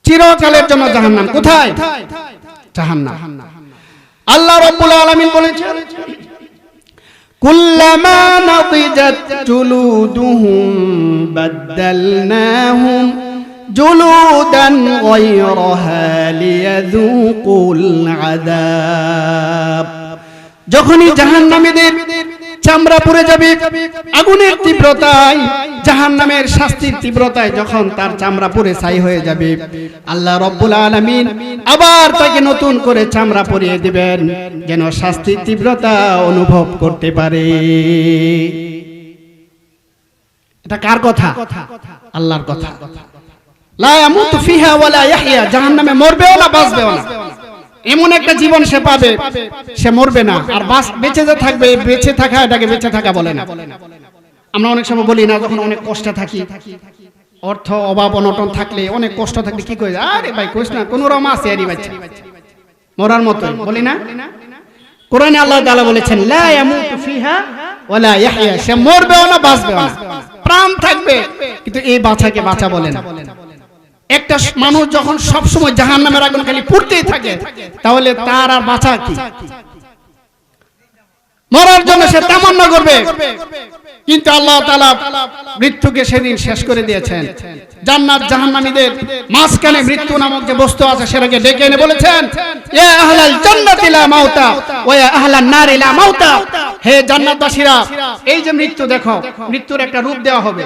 চিরকালের জন্য জাহান্নাম। কোথায়? জাহান্নাম। আল্লাহ রাব্বুল আলামিন বলেছেন, কুল্লামা নাদিজাত জুলুদুহুম বাদদালনাহুম জুলুদান গায়রাহা লিয়াযুকুল আযাব। যখনই জাহান্নামীদের চামড়া পুড়ে যাবে আগুনের তীব্রতায়, জাহান্নামের শাস্তির তীব্রতায়, যখন তার চামড়া পুড়ে ছাই হয়ে যাবে, আল্লাহ রাব্বুল আলামিন আবার তাকে নতুন করে চামড়া পরিয়ে দিবেন, যেন শাস্তির তীব্রতা অনুভব করতে পারে। এটা কার কথা? আল্লাহর কথা। লা ইয়ামুতু ফিহা ওয়ালা ইয়াহইয়া, জাহান্নামে মরবেও না বাঁচবেও না, এমন একটা জীবন সে পাবে, সে মরবে না আর বেঁচে যে থাকবে। বেঁচে থাকা, এটাকে বেঁচে থাকা বলে না। আমরা অনেক সময় বলি না, যখন অনেক কষ্টে থাকি, অর্থ অভাব অনটন থাকলে, অনেক কষ্ট থাকলে কি কই, আরে ভাই কইস না, কোন রকম আছে আরে বাচ্চা, মরার মতো বলি না। কোরআনে আল্লাহ তাআলা বলেছেন লা ইয়ামুতু ফিহা ওয়ালা ইয়াহইয়া, সে মরবেও না বাঁচবেও না, প্রাণ থাকবে, কিন্তু এই বাঁচাকে বাঁচা বলে না। একটা মানুষ যখন সব সময় জাহান্নামের আগুন খালি পুড়তেই থাকে, তাহলে তার আর বাঁচা কি? মরার জন্য সে তামান্না করবে, কিন্তু আল্লাহ তাআলা মৃত্যুকে সেদিন শেষ করে দিয়েছেন। জান্নাত জাহান্নামীদের মাঝখানে মৃত্যু নামক যে বস্তু আছে, সেটাকে ডেকে এনে বলেছেন ইয়া আহলাল জান্নাতি লা মাউতা ওয়া ইয়া আহলান নারি লা মাউতা, হে জান্নাতবাসীরা, এই যে মৃত্যু দেখো, মৃত্যুর একটা রূপ দেওয়া হবে,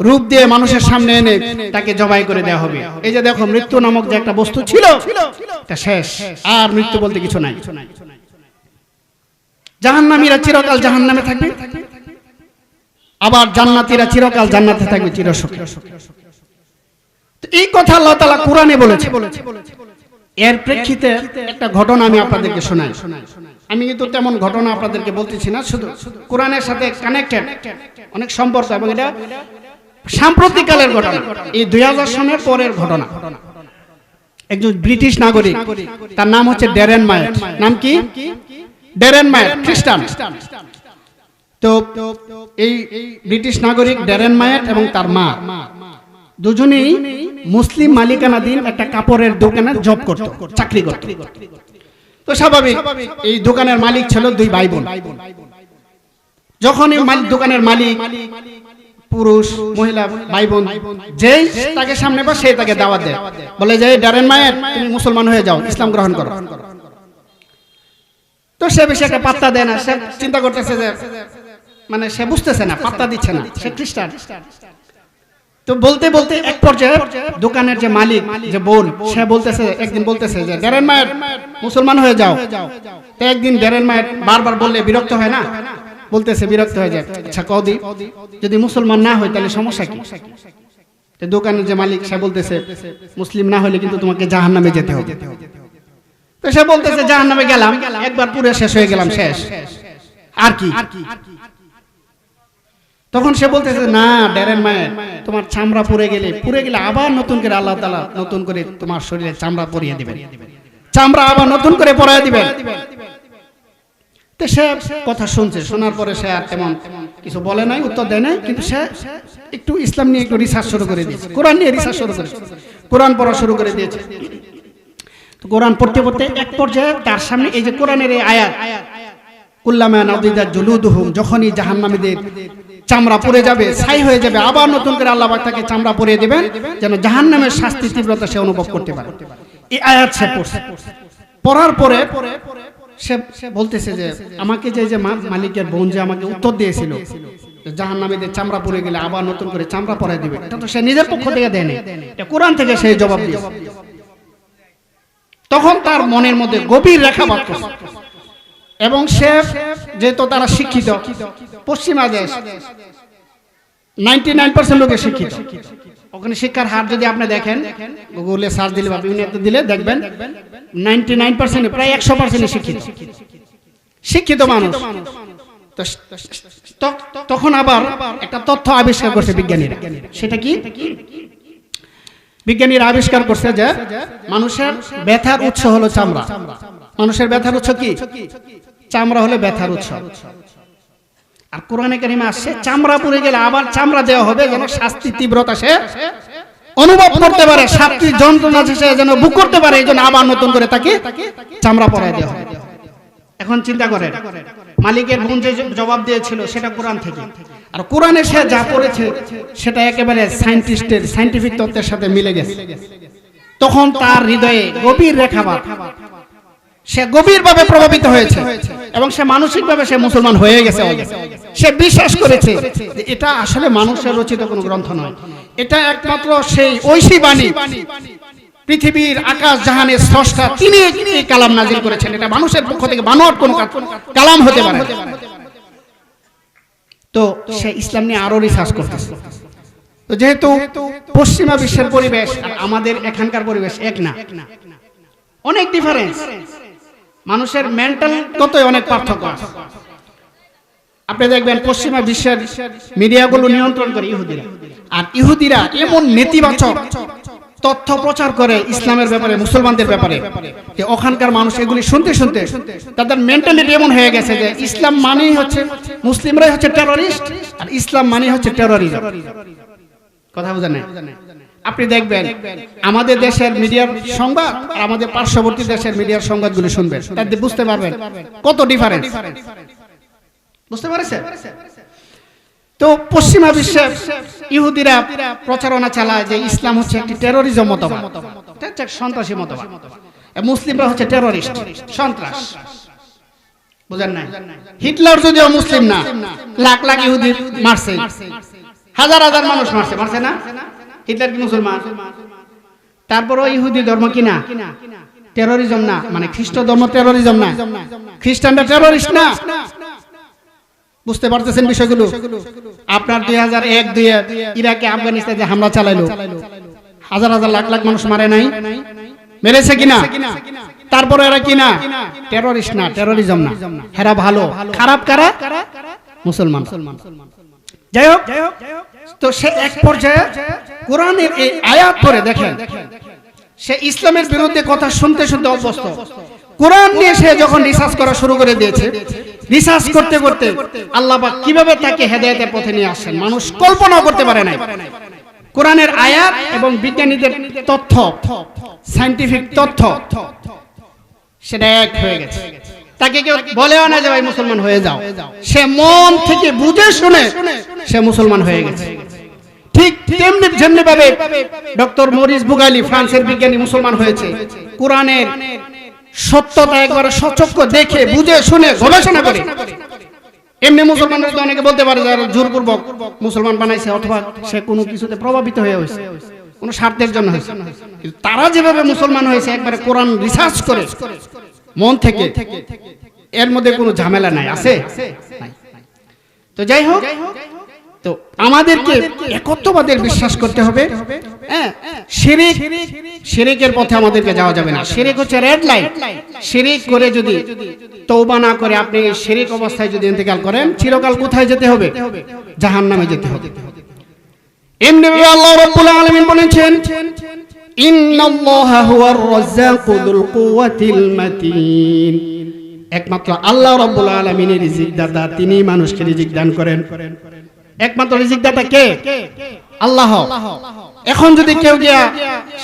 রূপ দিয়ে মানুষের সামনে এনে তাকে জবাই করে দেওয়া হবে। এই যে দেখো, মৃত্যু নামক যে একটা বস্তু ছিল, এটা শেষ, আর মৃত্যু বলতে কিছু নাই। জাহান্নামীরা চিরকাল জাহান্নামে থাকবে, আবার জান্নাতীরা চিরকাল জান্নাতে থাকবে চিরসুখে। এই কথা আল্লাহ তাআলা কোরআনে বলেছে। এর প্রেক্ষিতে একটা ঘটনা আমি আপনাদেরকে শোনাই। আমি কিন্তু তেমন ঘটনা আপনাদেরকে বলতেছি না, শুধু কোরআনের সাথে কানেক্টেড অনেক সম্পর্ক, এবং এটা সাম্প্রতিককালের ঘটনা, এই 2000 সনের পরের ঘটনা। একজন ব্রিটিশ নাগরিক, তার নাম হচ্ছে ড্যারেন মায়েট। নাম কি? ড্যারেন মায়েট, খ্রিস্টান। তো এই ব্রিটিশ নাগরিক ড্যারেন মায়েট এবং তার মা দুজনেই মুসলিম মালিকানাধীন একটা কাপড়ের দোকানে জব করত, চাকরি করত। তো স্বাভাবিক, এই দোকানের মালিক ছিল দুই ভাই বোন। যখন এই দোকানের মালিক, পুরুষ মহিলা ভাই বোন, যেই তাকে সামনে পায় সেই তাকে দাওয়াত দেয়, বলে যে ড্যারেন মায়েট, তুমি মুসলমান হয়ে যাও, ইসলাম গ্রহণ করো। তো সে বেশি একটা পাত্তা দেয় না, সে চিন্তা করতেছে যে, মানে সে বুঝতেছে না, পাত্তা দিচ্ছে না, সে খ্রিস্টান। তো বলতে বলতে এক পর্যায়ে দোকানের যে মালিক, যে বোন, সে বলতেছে, একদিন বলতেছে যে ড্যারেন মায়েট, মুসলমান হয়ে যাও। তো একদিন ড্যারেন মায়েট বারবার বললে বিরক্ত হয় না, বলতেছে বিরক্ত হয়ে যায়, আচ্ছা কদি, যদি মুসলমান না হয় তাহলে সমস্যা কি? তো দোকানের যে মালিক, সে বলতেছে মুসলিম না হলে কিন্তু তোমাকে জাহান্নামে যেতে হবে। তো সে বলতেছে জাহান্নামে গেলাম, একবার পুরো শেষ হয়ে গেলাম, শেষ আর কি? তখন সে বলতেছে না ড্যারেন মায়ের, তোমার চামড়া পুড়ে গেলে আবার নতুন করে আল্লাহ তাআলা নতুন করে তোমার শরীরে চামড়া পরিয়ে দিবেন, চামড়া আবার নতুন করে পরায় দিবেন। তো সে কথা শুনছে, শোনার পরে সে আর তেমন কিছু বলে নাই, উত্তর দেয় নাই, কিন্তু সে একটু ইসলাম নিয়ে একটু রিসার্চ শুরু করে দিয়েছে, কোরআন নিয়ে রিসার্চ শুরু করে, কোরআন পড়া শুরু করে দিয়েছে। তো কোরআন পড়তে পড়তে এক পর্যায়ে তার সামনে এই যে কোরআনের এই আয়াত, কুল্লামা নাদিজাত জুলুদুহুম, যখনই জাহান্নামীদের চামড়া পড়ে যাবে, ছাই হয়ে যাবে, আবার নতুন করে আল্লাহ পাক তাকে চামড়া পরিয়ে দিবেন, যেন জাহান্নামের শাস্তির তীব্রতা সে অনুভব করতে পারে। এই আয়াত সে পড়ছে, পড়ার পরে সে বলতেছে যে আমাকে যে মালিকের বোন যে আমাকে উত্তর দিয়েছিল জাহান্নামীদের চামড়া পড়ে গেলে আবার নতুন করে চামড়া পরায় দিবে, এটা তো সে নিজের পক্ষ থেকে দেয়নি, এটা কোরআন থেকে সে জবাব দিয়েছে। তখন তার মনের মধ্যে গভীর রেখাপাত করছে, এবং সে যেহেতু তারা শিক্ষিত, পশ্চিমা দেশ, 99% লোকে শিক্ষিত, ওখানে শিক্ষার হার যদি আপনি দেখেন, গুগলে সার্চ দিলে বা বিভিন্ন দিলে দেখবেন 99%, প্রায় 100% শিক্ষিত মানুষ। তখন আবার একটা তথ্য আবিষ্কার করছে বিজ্ঞানীরা, সেটা কি? বিজ্ঞানীরা আবিষ্কার করছে যে মানুষের ব্যথার উৎস হলো চামড়া। মানুষের ব্যথার উৎস কি? চামড়া হলো ব্যথার উৎস। আর কোরআনে কারিমে আসছে চামড়া পুড়ে গেলে আবার চামড়া দেওয়া হবে, যেন শাস্তির তীব্রতা সে অনুভব করতে পারে, শাস্তির যন্ত্রণা সে যেন বুক করতে পারে, এই জন্য আবার নতুন করে তাকে চামড়া পরায় দেওয়া হবে। এখন চিন্তা করেন, মালিকের বোন যে জবাব দিয়েছিল সেটা কোরআন থেকে, আর কোরআনে সে যা পড়েছে সেটা একেবারে সায়েন্টিফিক তত্ত্বের সাথে মিলে গেছে। তখন তার হৃদয়ে গভীর রেখাপাত, সে গভীরভাবে প্রভাবিত হয়েছে এবং সে মানসিকভাবে সে মুসলমান হয়ে গেছে। সে বিশ্বাস করেছে যে এটা আসলে মানুষের রচিত কোনো গ্রন্থ নয়, এটা একমাত্র সেই ঐশী বাণী, পৃথিবীর আকাশ জাহানের স্রষ্টা তিনি এই কালাম নাজিল করেছেন, এটা মানুষের পক্ষ থেকে বানোয়াট কোনো কালাম হতে পারে। তো সে ইসলাম নিয়ে আরো রিসার্চ করতেছে। তো যেহেতু পশ্চিমা বিশ্বের পরিবেশ আর আমাদের এখানকার পরিবেশ এক না, অনেক ডিফারেন্স, মানুষের মেন্টাল কতই অনেক পার্থক্য আছে। আপনি দেখবেন পশ্চিমা বিশ্বের মিডিয়াগুলো নিয়ন্ত্রণ করে ইহুদিরা, আর ইহুদিরা এমন নেতিবাচক তথ্য প্রচার করে ইসলামের ব্যাপারে, মুসলমানদের ব্যাপারে, যে ওখানকার মানুষ এগুলি শুনতে শুনতে তাদের মেন্টালিটি এমন হয়ে গেছে যে ইসলাম মানেই হচ্ছে, মুসলিমরাই হচ্ছে টেররিস্ট, আর ইসলাম মানেই হচ্ছে টেররিজম। কথা বুঝেন না? আপনি দেখবেন আমাদের দেশের মিডিয়ার সংবাদ আর আমাদের পার্শ্ববর্তী দেশের মিডিয়ার সংবাদগুলো শুনবেন, তাতে বুঝতে পারবেন কত ডিফারেন্স। বুঝতে পারছেন? তো পশ্চিমা বিশ্বে ইহুদিরা প্রচারণা চালায় যে ইসলাম হচ্ছে একটি টেররিজম মতবাদ, সন্ত্রাসী মতবাদ, মুসলিমরা হচ্ছে টেররিস্ট, সন্ত্রাস। বুঝেন না? হিটলার যদিও মুসলিম না, লাখ লাখ ইহুদি মারছে, হাজার হাজার মানুষ মারছে না? হিটলার কি মুসলমান? তারপরও ইহুদি ধর্ম কিনা টেররিজম না, মানে খ্রিস্ট ধর্ম টেররিজম না, খ্রিস্টানরা টেররিস্ট না। বুঝতে পারতেছেন বিষয়গুলো? আপনার 2001-2 ইরাকে আফগানিস্তানে হামলা চালাইলো, হাজার হাজার লাখ লাখ মানুষ মারে নাই? মেরেছে কিনা? তারপরে এরা কিনা টেররিস্ট না, টেররিজম না, হেরা ভালো, খারাপ কারা? মুসলমান। যাই হোক, তো সে এক পর্যায়ে কোরআনের এই আয়াত পড়ে দেখেন, সে ইসলামের বিরুদ্ধে কথা শুনতে শুনতে অভ্যস্ত। কোরআন নিয়ে সে যখন রিসার্চ করা শুরু করে দিয়েছে, রিসার্চ করতে করতে আল্লাহ পাক কিভাবে তাকে হেদায়েতের পথে নিয়ে আসেন মানুষ কল্পনাও করতে পারে নাই। কোরআনের আয়াত এবং বিজ্ঞানীদের তথ্য, সায়েন্টিফিক তথ্য, সেটা এক হয়ে গেছে। তাকে কেউ বলেও না যে ভাই মুসলমান হয়ে যাও, সে মন থেকে বুঝে শুনে সে মুসলমান হয়ে গেছে। ঠিক যেমনি ভাবে ডক্টর মরিস বুগালি, ফ্রান্সের বিজ্ঞানী, মুসলমান হয়েছে কোরআনের সত্যতা একবারে সচক্ষ দেখে বুঝে শুনে গবেষণা করে। এমনি মুসলমানরা তো অনেকে বলতে পারে যারা জোরপূর্বক মুসলমান বানাইছে, অথবা সে কোনো কিছুতে প্রভাবিত হয়ে হয়েছে, কোনো স্বার্থের জন্য হয়েছে। কিন্তু তারা যেভাবে মুসলমান হয়েছে একবারে কোরআন রিসার্চ করে মন থেকে, এর মধ্যে কোনো ঝামেলা নাই, আছে? তো যাই হোক, তো আমাদেরকে একত্ববাদের বিশ্বাস করতে হবে। শিরকের পথে আমাদেরকে যাওয়া যাবে না। শিরক হচ্ছে রেড লাইট। শিরক করে যদি তওবা না করে আপনি শিরক অবস্থায় যদি ইন্তেকাল করেন, চিরকাল কোথায় যেতে হবে? জাহান্নামে যেতে হবে। এমনি আল্লাহ রাব্বুল আলামিন বলেছেন, ইন্নাল্লাহা হুয়ার রাজ্জাকু যুল কুওয়াতিল মাতিন। একমাত্র আল্লাহ রাব্বুল আলামিনের রিজিক দাতা, তিনি মানুষকে রিজিক দান করেন। একমাত্র রিজিক দাতা কে? আল্লাহ। এখন যদি কেউ গিয়া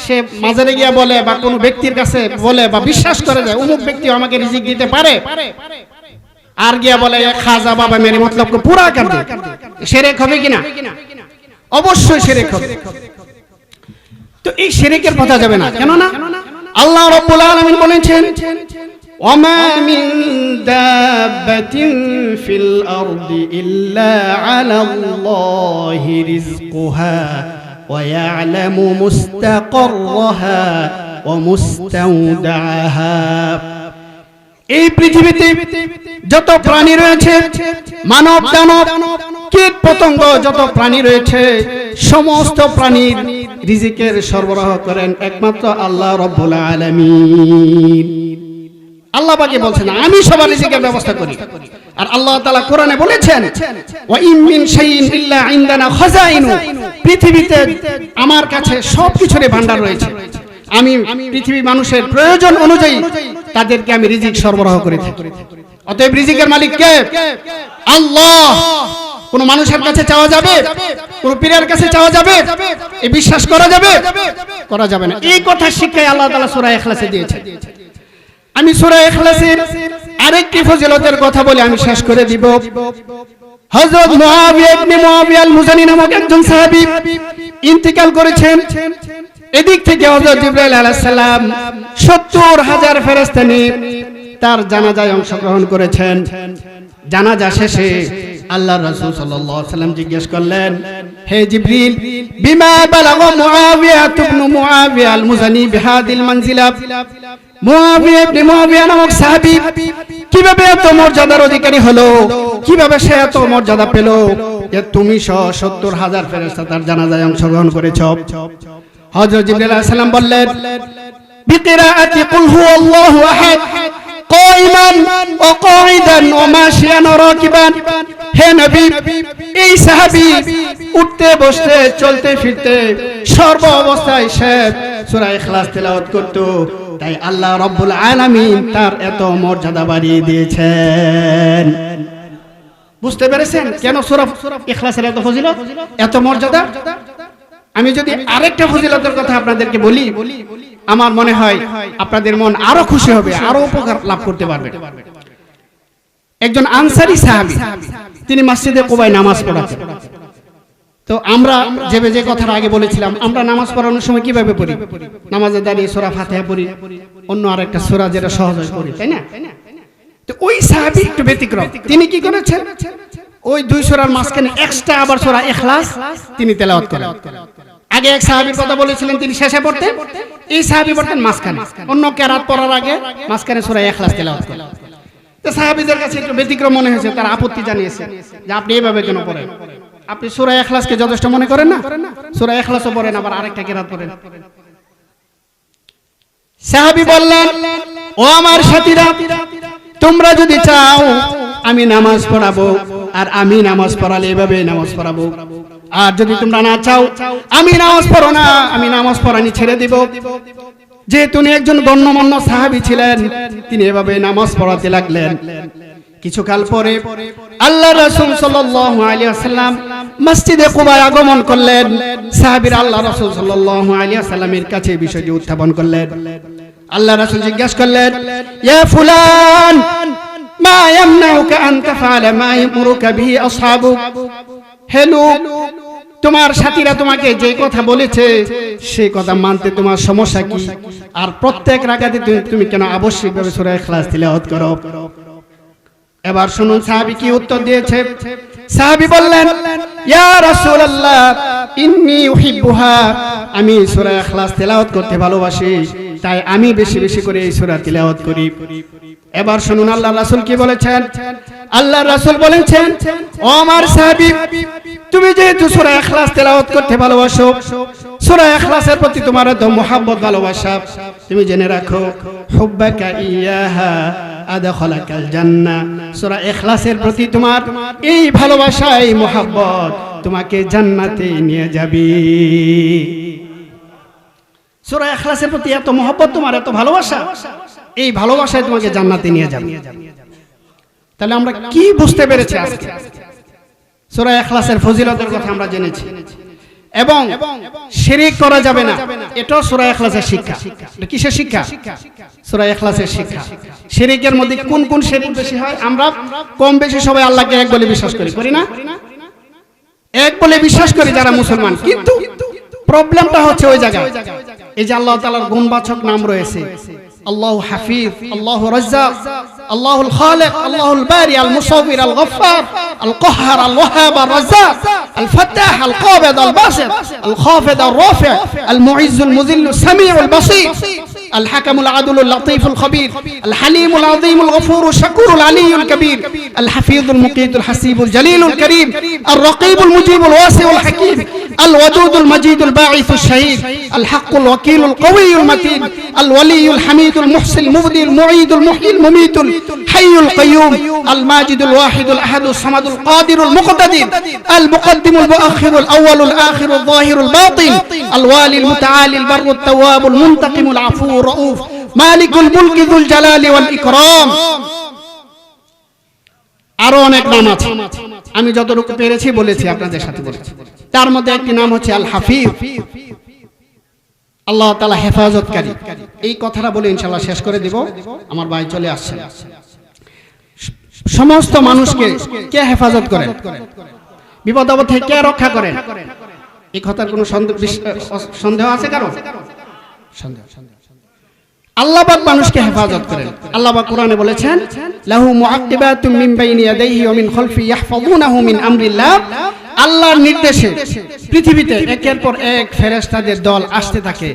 সে মাজারে গিয়া বলে বা কোনো ব্যক্তির কাছে বলে বা বিশ্বাস করে যায় অমুক ব্যক্তি আমাকে রিজিক দিতে পারে, আর গিয়া বলে খাজা বাবা মেরে মতলব কো পুরা কর দে, শিরক হবে কিনা? অবশ্যই শিরক হবে। তো এই শিরকের কথা যাবে না, কেন না? আল্লাহ রাব্বুল আলামিন বলেছেন, وما من دابة في الأرض إلا على الله رزقها ويعلم مستقرها ومستودعها। এই পৃথিবীতে যত প্রাণী রয়েছে, মানব দানব কীট পতঙ্গ যত প্রাণী রয়েছে, সমস্ত প্রাণীর রিজিকের সরবরাহ করেন একমাত্র আল্লাহ রাব্বুল আলামিন। আল্লাহ পাকে বলছেন আমি সবার রিজিকের ব্যবস্থা করি। আর আল্লাহ তাআলা কোরআনে বলেছেন, ওয়া ইম মিন শাইইন ইল্লা ইনদানা খাযাইনু, পৃথিবীতে আমার কাছে সবকিছুর ভান্ডার রয়েছে, আমি পৃথিবী মানুষের প্রয়োজন অনুযায়ী তাদেরকে আমি রিজিক সরবরাহ করে থাকি। অতএব রিজিকের মালিক কে? আল্লাহ। কোন মানুষের কাছে চাওয়া যাবে? কোন পীরের কাছে চাওয়া যাবে? এই বিশ্বাস করা যাবে? করা যাবে না। এই কথা শিক্ষায় আল্লাহ তাআলা সূরা ইখলাসে দিয়েছেন। আমি সূরা ইখলাসের আরেকটি ফজিলতের কথা বলে আমি শেষ করে দিব। হযরত মুআবিয়া ইবনে মুআবিয়া আল-মুজানি নামক একজন সাহাবী ইন্তিকাল করেছেন। এদিক থেকে হযরত জিবরাইল আলাইহিস সালাম ৭০,০০০ ফেরেশতা নিয়ে তার জানাজায় অংশগ্রহণ করেছেন। জানাজা শেষে আল্লাহর রাসূল সাল্লাল্লাহু আলাইহি ওয়াসাল্লাম জিজ্ঞেস করলেন, হে জিবরিল, বিমা বালাগা মুআবিয়া ইবনে মুআবিয়া আল-মুজানি বিহাদিল মানজিলা, মুআবিয়া ইবনে মুআবিয়া নামক সাহাবী কিভাবে এত মর্যাদার অধিকারী হলো, কিভাবে সে এত মর্যাদা পেল যে তুমি সহ ৭০,০০০ ফেরেশতা তার জানাজায় অংশগ্রহণ করেছো? হযরত জিবরাইল আলাইহিস সালাম বললেন, বিকিরাআতি কুল হুয়াল্লাহু আহাদ কাইমান ওয়া কাঈদান ওয়া মাশিয়ান ওয়া রাকিবান। হে নবী, এই সাহাবী উঠতে বসতে চলতে ফিরতে সর্ব অবস্থায় সে সূরা ইখলাস তেলাওয়াত করত, তাই আল্লাহ রাব্বুল আলামিন তার এত মর্যাদা বাড়িয়ে দিয়েছেন। বুঝতে পেরেছেন কেন সূরা ইখলাসের এত ফজিলত, এত মর্যাদা? আমি যদি আরেকটা ফজিলতের কথা আপনাদেরকে বলি, আমার মনে হয় আপনাদের মন আরো খুশি হবে, আরো উপকার লাভ করতে পারবে। একজন আনসারী সাহাবী, তিনি মসজিদে কুবায় নামাজ পড়াতেন। তো আমরা যে কথাটা আগে বলেছিলাম, আমরা নামাজ পড়ানোর সময় কিভাবে পড়ি? নামাজে দাঁড়িয়ে সূরা ফাতিহা পড়ি, অন্য আরেকটা সূরা যেটা সহজ হয় পড়ি, তাই না? তো ওই সাহাবী একটু ব্যতিক্রম। তিনি কি করেছেন? ওই দুই সূরার মাঝখানে এক্সট্রা আবার সূরা ইখলাস তিনি তেলাওয়াত করেন। আগে এক সাহাবীর কথা বলেছিলেন, তিনি শেষে পড়তেন, এই সাহাবী পড়তেন মাঝখানে, অন্য কিরাত পড়ার আগে মাঝখানে সূরা ইখলাস তেলাওয়াত করেন। তো সাহাবীদের কাছে একটু ব্যতিক্রম মনে হয়েছে, তারা আপত্তি জানিয়েছে যে আপনি এইভাবে কেন পড়েন? আপনি সূরা ইখলাসকে যথেষ্ট মনে করেন না? সূরা ইখলাসও পড়েন, আবার আরেকটা কিরাত পড়েন। সাহাবী বললেন, ও আমার সাথীরা, তোমরা যদি চাও আমি নামাজ পড়াবো, আর আমি নামাজ পড়ালে এভাবে নামাজ পড়াবো, আর যদি তোমরা না চাও আমি নামাজ পড়ো না, আমি নামাজ পড়ানি ছেড়ে দিব। যেহেতু উনি একজন গণ্যমান্য সাহাবী ছিলেন, তিনি এভাবে নামাজ পড়াতে লাগলেন। কিছুকাল পরে আল্লাহর রাসূল সাল্লাল্লাহু আলাইহি ওয়াসাল্লাম মসজিদে কুবায় আগমন করলেন। সাহাবীরা আল্লাহর রাসূল সাল্লাল্লাহু আলাইহি ওয়াসাল্লামের কাছে বিষয়টি উত্থাপন করলেন। আল্লাহর রাসূল জিজ্ঞাসা করলেন, ইয়া ফুলান মা ইয়ামনাউকা আন তাফআলা মা ইয়ামুরুকা বিহি আসহাবুক। হে লোক, তোমার সাথীরা তোমাকে যে কথা বলেছে সেই কথা মানতে তোমার সমস্যা কি? আর প্রত্যেক রাকাতে তুমি কেন আবশ্যিকভাবে সূরা ইখলাস তিলাওয়াত করো? এবার শুনুন সাহাবী কি উত্তর দিয়েছে। সাহাবী বললেন, ইয়া রাসূলুল্লাহ ইন্নী উহিব্বুহা, আমি সূরা ইখলাস তিলাওয়াত করতে ভালোবাসি, তাই আমি বেশি বেশি করে এই সূরা তিলাওয়াত করি। এবার শুনুন আল্লাহর রাসূল কি বলেছেন। আল্লাহর রাসূল বলেছেন, ও আমার সাহাবী, তুমি যেহেতু সূরা ইখলাস তেলাওয়াত করতে ভালোবাসো, সূরা ইখলাসের প্রতি তোমার এত মুহাব্বত ভালোবাসা, তুমি জেনে রাখো হুব্বাকা ইয়াহা আদখালাকাল জান্নাহ। সূরা ইখলাসের প্রতি তোমার এই ভালোবাসা, এই মুহাব্বত তোমাকে জান্নাতে নিয়ে যাবে। সূরা ইখলাসের প্রতি এত মুহাব্বত, তোমার এত ভালোবাসা, এই ভালোবাসায় তোমাকে জান্নাতে নিয়ে যাবে। তাহলে আমরা কি বুঝতে পেরেছি আজকে? সূরা ইখলাসের ফজিলতের কথা আমরা জেনেছি, এবং শিরক করা যাবে না, এটাও সূরা ইখলাসের শিক্ষা। এটা কিসের শিক্ষা? সূরা ইখলাসের শিক্ষা। শিরকের মধ্যে কোন কোন শিরক বেশি হয়? আমরা কম বেশি সবাই আল্লাহকে এক বলে বিশ্বাস করি না? এক বলে বিশ্বাস করি যারা মুসলমান, কিন্তু প্রবলেমটা হচ্ছে ওই জায়গায়। এই যে আল্লাহ তাআলার গুণবাচক নাম রয়েছে, আল্লাহু হাফিজ, আল্লাহু রাজ্জাক, আল্লাহুল খালিক, আল্লাহুল বারি, আল মুসাউবির, আল গফফার, আল কাহ্হার, আল ওয়াহাব, আর রাজ্জাক, আল ফাত্তাহ, আল কাবিদ, আল বাসিত, আল খাফিদ, আর রাফি, আল মুইজ্জ, আল মুযিল্ল, সামিউল বাসীর, আল হাকামুল আদলুল লতীফুল খবীর, আল হালিমুল আযীমুল গফুরুল শাকুরুল আলিয়ুল কবীর, আল হাফিজুল মুকিতুল হাসিবুল জলিলুল করিম, আর রাকিবুল মুজিবুল ওয়াসিউল হাকীম, আল ওয়াদুদুল মজিদুল বাঈসুশ শাহীদ, আল হাক্কুল ওয়াকিলুল কওয়িয়ুল মাতিন, আল ওয়ালিয়ুল হামিদুল মুহসিল মুবদিল মুঈদুল মুহয়িল মুমীতুল হাইয়ুল কাইয়্যুম, আল মাজিদুল ওয়াহিদুল আহাদুস সামাদুল কাদিরুল মুকতাদির, আল মুকদ্দিমুল মুআখিরুল আউয়ালুল আখিরুল যাহিরুল বাতিন, আল ওয়ালিল মুতাআলিল বাররুত তাওয়াবুল মুনতাকিমুল আফুর রাউফ, মালিকুল মুলকি যুল জালালি ওয়াল ইকরাম। আরো অনেক নাম আছে, আমি যতটুকু পেরেছি বলেছি, আপনাদের সাথে বলেছি। তার মধ্যে একটি নাম হচ্ছে আল হাফিজ, আল্লাহ তাআলা হেফাজতকারী। এই কথাটা বলে ইনশাআল্লাহ শেষ করে দিব, আমার ভাই চলে আসছেন। সমস্ত মানুষকে কে হেফাজত করেন? বিপদ আপদ থেকে কে রক্ষা করেন? এই কথার কোনো সন্দেহ আছে কারো? সন্দেহ। আল্লাহ পাক মানুষকে হেফাজত করেন। আল্লাহ পাক কোরআনে বলেছেন, লাহু মুআক্কিবাতুম মিন বাইনি ইয়াদাইহি ওয়া মিন খালফি ইয়াহফাযুনাহু মিন আমরিল্লাহ। আল্লাহর নির্দেশে পৃথিবীতে একের পর এক ফেরেশতাদের দল আসতে থাকে,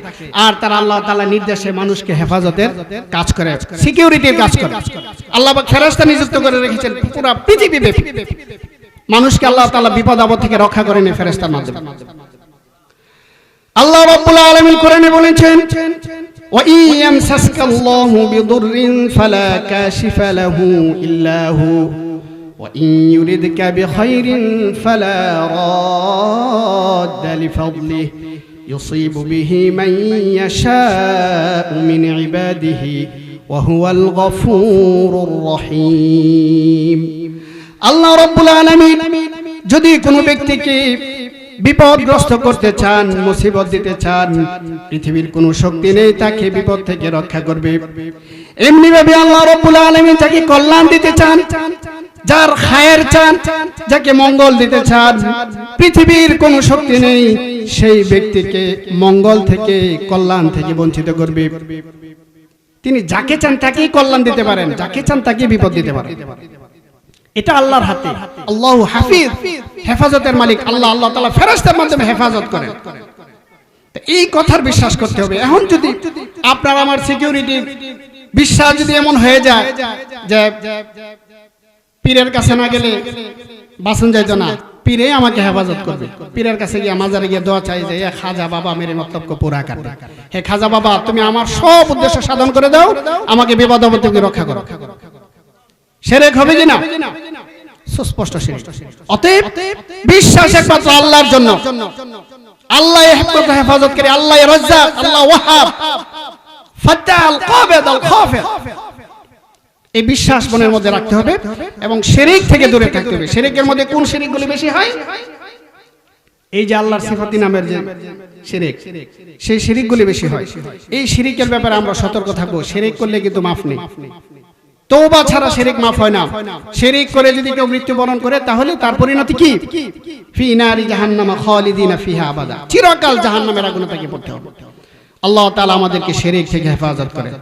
আর তারা আল্লাহ তাআলার নির্দেশে মানুষকে হেফাজতের কাজ করে, সিকিউরিটির কাজ করে। আল্লাহ পাক ফেরেশতা নিযুক্ত করে রেখেছেন পুরো পৃথিবীব্যাপী। মানুষকে আল্লাহ তাআলা বিপদ আপদ থেকে রক্ষা করেন এই ফেরেশতার মাধ্যমে। আল্লাহ রাব্বুল আলামিন কোরআনে বলেছেন, ওয়া ইয়ামসাসকাল্লাহু বিদুররিন ফালা কাশিফা লাহু ইল্লা হু ওয়া ইন ইউরিদকা বিখাইরিন ফালা রাদ্দা লিফাদলিহি ইউসিবু বিহি মান ইয়াশাউ মিন ইবাদিহি ওয়া হুয়াল গফুরুর রহিম। আল্লাহ রাব্বুল আলামিন যদি কোনো ব্যক্তিকে বিপদগ্রস্ত করতে চান, মুসিবত দিতে চান, পৃথিবীর কোনো শক্তি নেই তাকে বিপদ থেকে রক্ষা করবে। এমনি ভাবে আল্লাহ রাব্বুল আলামিন তাকে কল্যাণ দিতে চান, যার খায়ের চান, যাকে মঙ্গল দিতে চান, পৃথিবীর কোনো শক্তি নেই সেই ব্যক্তিকে মঙ্গল থেকে, কল্যাণ থেকে বঞ্চিত করবে। তিনি যাকে চান তাকেই কল্যাণ দিতে পারেন, যাকে চান তাকে বিপদ দিতে পারেন। এটা আল্লাহর হাতে। আল্লাহু হাফিজ, হেফাজতের মালিক আল্লাহ। আল্লাহ তাআলা ফেরেশতার মাধ্যমে হেফাজত করেন। এই কথার বিশ্বাস করতে হবে। এখন যদি আপনার আমার সিকিউরিটি বিশ্বাস যদি এমন হয়ে যায় যে পীরের কাছে না গেলে বাঁচন যাইত না, পীরে আমাকে হেফাজত করবে, পীরের কাছে গিয়ে মাজারে গিয়ে দোয়া চাই যে খাজা বাবা মেরে মতলব কো পুরা করবে, হে খাজা বাবা তুমি আমার সব উদ্দেশ্য সাধন করে দাও, আমাকে বিপদ আপদ থেকে রক্ষা করো। শিরক হবে কিনা? সুস্পষ্ট শিরক। অতএব বিশ্বাস একমাত্র আল্লাহর জন্য। আল্লাহ একমাত্র হেফাজত করে, আল্লাহ রাজ্জাক, আল্লাহ ওয়াহাব, ফাত্তাল কাবিদ আল খাফির। এই বিশ্বাস মনের মধ্যে রাখতে হবে এবং শিরক থেকে দূরে থাকতে হবে। শিরকের মধ্যে কোন শিরকগুলো বেশি হয়? এই যে আল্লাহর সিফাতি নামের যে শিরক, সেই শিরকগুলো বেশি হয়। এই শিরকের ব্যাপারে আমরা সতর্ক থাকবো। শিরক করলে কিন্তু মাফ নেই। তওবা ছাড়া শিরক মাফ হয় না। শিরক করে যদি কেউ মৃত্যুবরণ করে তাহলে তার পরিণতি কি? ফি নারি জাহান্নাম খালিদিনা ফিহা আবাদা, চিরকাল জাহান্নামের আগুনে তাকে পড়তে হবে। আল্লাহ তাআলা আমাদেরকে শিরক থেকে হেফাজত করেন।